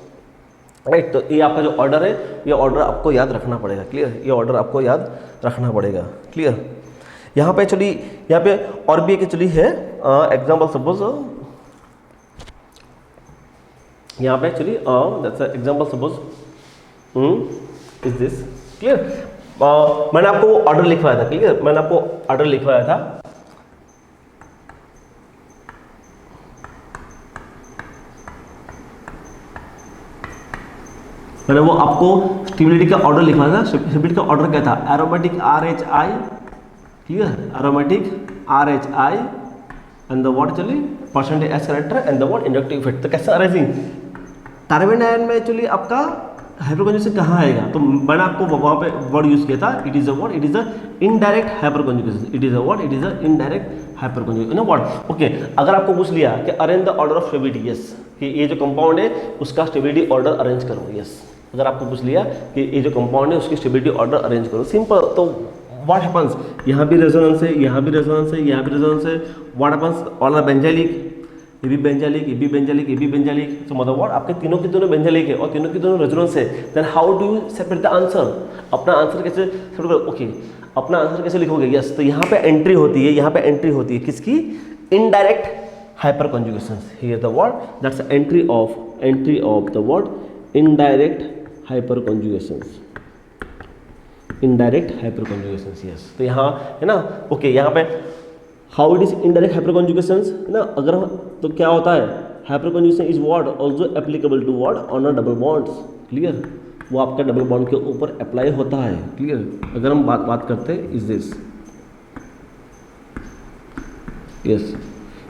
right. तो ये आपका जो order है, ये order आपको याद रखना पड़ेगा, क्लियर, ये ऑर्डर आपको याद रखना पड़ेगा, क्लियर। यहाँ पे एक्चुअली यहाँ पे और भी एक एक्चुअली है एग्जाम्पल, सपोज यहाँ पे actually that's example suppose is this clear. मैंने आपको वो ऑर्डर लिखवाया था, क्लियर, मैंने आपको ऑर्डर लिखवाया था। मैंने वो आपको स्टेबिलिटी का ऑर्डर लिखवाया था। स्टेबिलिटी का ऑर्डर क्या था? Aromatic RHI, clear, aromatic RHI and the what चलिए percentage s character and the what inductive effect. तो कैसे अरेंजिंग टर्बाइन आयन में एक्चुअली आपका हाइपरकॉन्जुगेशन कहाँ आएगा? तो मैंने आपको वहाँ पे वर्ड यूज किया था, it is a what, it is a indirect hyperconjugation, it is a what, it is a indirect hyperconjugation, no what. Okay, अगर आपको पूछ लिया कि arrange the order of stability, yes, कि ये जो कंपाउंड है उसका स्टेबिलिटी ऑर्डर अरेंज करो, यस। अगर आपको पूछ लिया कि ये जो कंपाउंड है उसकी स्टेबिलिटी ऑर्डर अरेंज करो, सिंपल। तो व्हाट हैपेंस, यहाँ भी रेजोनेंस है, यहाँ भी रेजोनेंस है, यहाँ भी रेजोनेंस है, what happens, all are benzylic, ये भी बेंजाइलिक, ये भी बेंजाइलिक, ये भी बेंजाइलिक। तो मतलब व्हाट, आपके तीनों के दोनों बेंजाइलिक है और तीनों के दोनों रेजोनेंस है। Then how do you separate the answer? अपना आंसर कैसे सेपरेट करो? ओके, अपना आंसर कैसे लिखोगे? यस, तो यहाँ पे एंट्री होती है, यहाँ पे एंट्री होती है किसकी? Indirect hyperconjugation. Here the word that's entry of the word indirect hyperconjugations, indirect hyperconjugations, yes. तो यहाँ है ना, ओके, यहाँ पे how it is indirect hyperconjugations है ना। अगर तो क्या होता है, hyperconjugation is word also applicable to word on a double bonds, clear, वो आपका डबल बॉन्ड के ऊपर अप्लाई होता है, क्लियर। अगर हम बात करते हैं इज दिस, यस,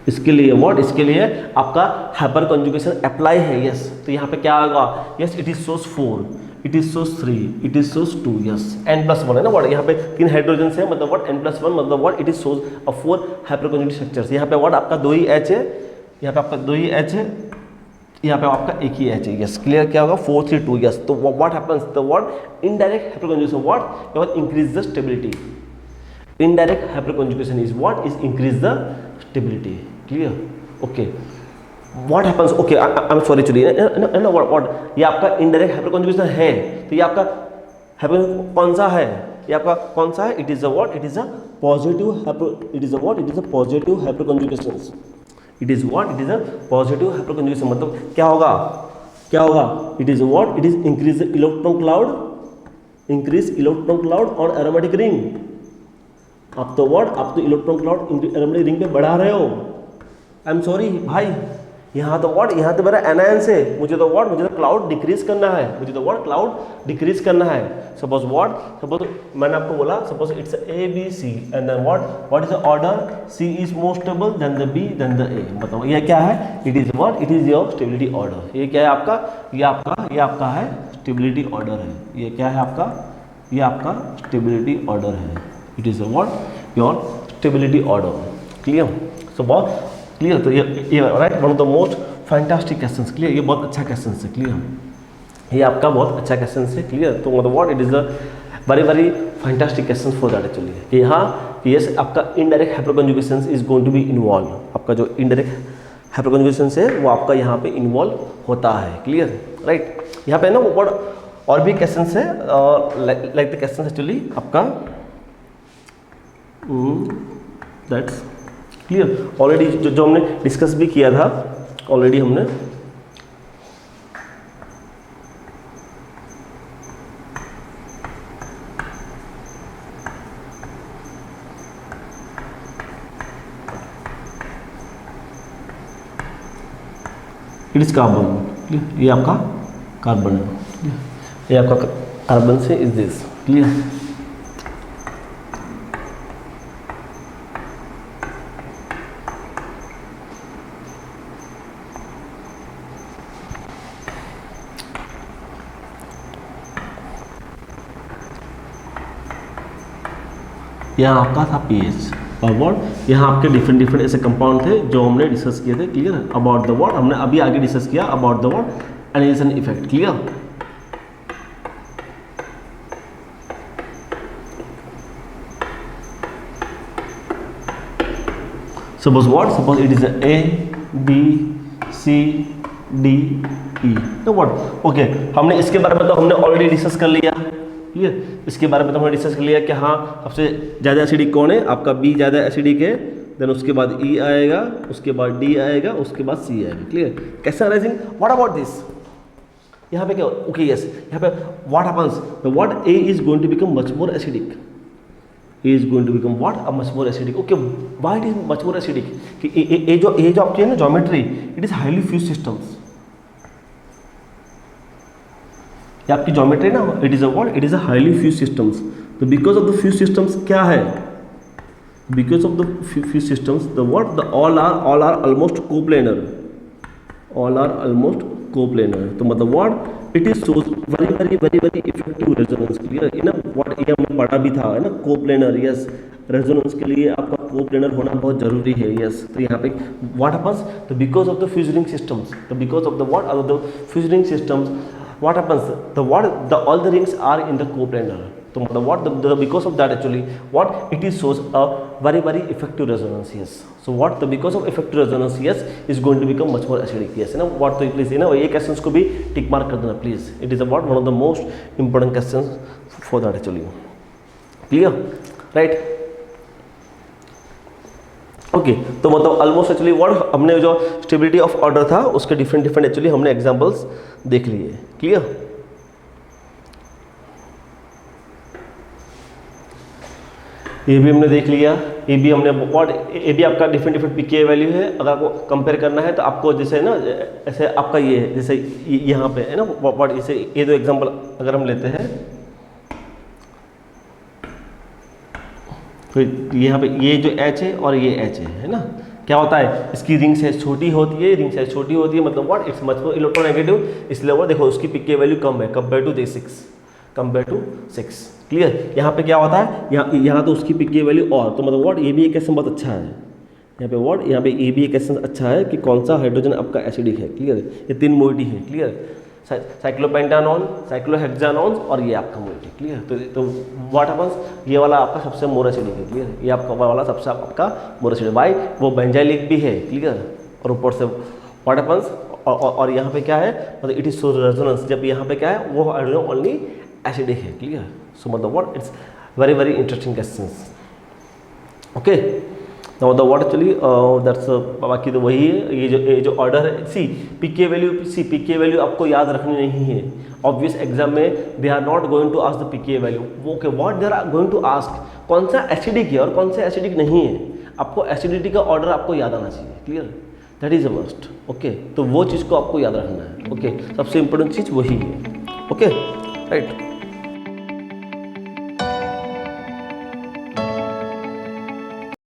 इसके लिए व्हाट, इसके लिए आपका हाइपर कॉन्जुगेशन अप्लाई है, यस। तो यहाँ पे क्या होगा? Yes, it is shows 4, it is shows 3, it is shows 2, yes, n+1 है ना व्हाट, यहाँ पे 3 हाइड्रोजन है, मतलब व्हाट n+1, मतलब what, it is shows 4 hyperconjugate structures. यहाँ पे व्हाट आपका 2 ही H है, यहाँ पे आपका 2 ही H है, यहाँ पे आपका एक ही H है, यस, क्लियर। क्या होगा? 4 3 2, यस। तो what happens, the what indirect hyper conjugation, what increase the stability, indirect hyperconjugation is what, is increase the stability, clear, okay. What happens, okay, I am sorry, चलिए ना, what ये आपका indirect hyper conjugation है, तो ये आपका hyper कौन सा है? ये आपका कौन सा है? It is a what, it is a positive hyper, it is a what, it is a positive hyper conjugation, it is what, it is a positive hyper conjugation. मतलब क्या होगा, क्या होगा? It is what, it is increase the electron cloud, increase electron cloud on aromatic ring. आप तो what, आप तो electron cloud aromatic ring पे बढ़ा रहे हो। आई एम सॉरी भाई, यहाँ तो व्हाट, यहाँ तो मेरा एनायंस है, मुझे तो व्हाट, मुझे तो क्लाउड डिक्रीज करना है, मुझे तो व्हाट क्लाउड डिक्रीज करना है। सपोज व्हाट, सपोज मैंने आपको बोला, suppose it's ABC and then what is the order? C is more stable then the B then the A। बताओ ये क्या है? It is what, it is your stability order. ये क्या है आपका? ये आपका है स्टेबिलिटी ऑर्डर है। ये क्या है आपका? ये आपका स्टेबिलिटी ऑर्डर है। It is what, your stability order, clear. So बहुत क्लियर। तो ये right, one of the most fantastic questions, clear, ये बहुत अच्छा क्वेश्चन है, क्लियर, ये आपका बहुत अच्छा क्वेश्चन है, क्लियर। तो मतलब what, it is a very very fantastic question for that actually, कि यहाँ यस आपका indirect hyperconjugation is going to be involve. आपका जो इनडायरेक्ट हाइपर कॉन्जुगेशन है वो आपका यहाँ पे इन्वॉल्व होता है, क्लियर, राइट। यहाँ पे ना वो और भी क्वेश्चन है, लाइक द क्वेश्चन एक्चुअली आपका दैट्स क्लियर। ऑलरेडी जो हमने डिस्कस भी किया था, ऑलरेडी हमने इट इज कार्बन, ये आपका कार्बन है, ये आपका कार्बन से इज दिस, क्लियर। यहाँ आपका था pH और वर्ड, यहाँ आपके डिफरेंट ऐसे कंपाउंड थे जो हमने डिस्कस किए थे, क्लियर। अबाउट द वर्ड हमने अभी आगे डिस्कस किया, about the word analysis and effect, clear. Suppose it is A B C D E, तो व्हाट, ओके, हमने इसके बारे में तो हमने ऑलरेडी डिस्कस कर लिया, क्लियर। इसके बारे में तो हमने डिस्कस कर लिया कि हाँ सबसे ज़्यादा एसिडिक कौन है, आपका B ज़्यादा एसिडिक है देन उसके बाद ई आएगा, उसके बाद डी आएगा, उसके बाद सी आएगा। क्लियर? कैसे अरेंजिंग? What about this? यहाँ पे क्या? ओके यस, यहाँ पे what happens? The what A is going to become much more acidic. A is going to become what? A much more acidic. Okay, why it is much more acidic? कि A जो आपकी है ना geometry, it is highly fuse systems. ये आपकी geometry ना, it is a what? It is a highly fuse systems. तो because of the fuse systems क्या है? Because of the fuse systems the what? The all are almost coplanar. All are almost coplanar. तो मतलब what? It is shows very very very very effective resonance. Clear? ना what ये हमने पढ़ा भी था है ना, कोप्लेनर। यस, रेजोनेंस के लिए आपका कोप्लेनर होना बहुत जरूरी है। यस, तो यहाँ पे व्हाट हैपेंस? तो because of the fused ring systems, तो because of the what? Of the fused ring systems, what happens? The what? The all the rings are in the coplanar. So the what? The because of that actually what? It is shows a very very effective resonance. Yes. So what? The because of effective resonance, yes, is going to become much more acidic. Yes. ना what? तो please ना ये questions को भी tick mark कर देना please. It is about one of the most important questions for that actually. Clear? Right? Okay तो मतलब ऑलमोस्ट एक्चुअली व्हाट हमने जो स्टेबिलिटी ऑफ ऑर्डर था उसके डिफरेंट डिफरेंट एक्चुअली हमने एग्जांपल्स देख लिए। क्लियर? ये भी हमने देख लिया। ये भी हमने व्हाट? ये भी आपका डिफरेंट डिफरेंट पीके वैल्यू है। अगर आपको कंपेयर करना है तो आपको जैसे ना ऐसे आपका ये है, जैसे यहाँ पे है ना व्हाट, जैसे ये दो एग्जांपल अगर हम लेते हैं तो यहाँ पे ये जो H है और ये H है ना, क्या होता है? इसकी रिंग साइज छोटी होती है, रिंग साइज छोटी होती है, मतलब what? It's much more electronegative. इसलिए वो देखो उसकी पीके वैल्यू कम है compare to this 6, compare to 6। Clear? यहाँ पे क्या होता है? यहाँ तो उसकी पीके वैल्यू और, तो मतलब व्हाट? ये भी एक क्वेश्चन बहुत अच्छा है यहाँ पे व्हाट? यहाँ पे ये भी एक क्वेश्चन अच्छा है कि कौन सा हाइड्रोजन आपका एसिडिक है। क्लियर? ये 3 मोइटी है। क्लियर? साइक्लोपेंटानॉन, साइक्लोहेक्सानॉन्स और ये आपका मोइटी। क्लियर? तो व्हाट हैपेंस? ये वाला आपका सबसे मोर एसिडिक है। क्लियर? ये आपका वाला सबसे आपका मोर एसिडिक। भाई वो बेंजाइलिक भी है। क्लियर? और ऊपर से व्हाट हैपेंस? और यहाँ पे क्या है? मतलब इट इज सो रेजोनेंस। जब यहाँ पे क्या है? वो हाइड्रोजन ओनली एसिडिक है। क्लियर? सो मतलब what? It's very very interesting questions. Okay, तो मतलब व्हाट एक्चुअली दैट्स बाकी तो वही है। ये जो ऑर्डर है, सी पीके वैल्यू आपको याद रखनी नहीं है। ऑब्वियस एग्जाम में they are not going to ask the PK value. Okay, what they are going to ask? कौन सा एसिडिक है और कौन सा एसिडिक नहीं है। आपको एसिडिटी का ऑर्डर आपको याद आना चाहिए। Clear? That is a must. Okay, तो वो चीज़ को आपको याद रखना है। ओके, सबसे इंपॉर्टेंट चीज़ वही है। Okay, right.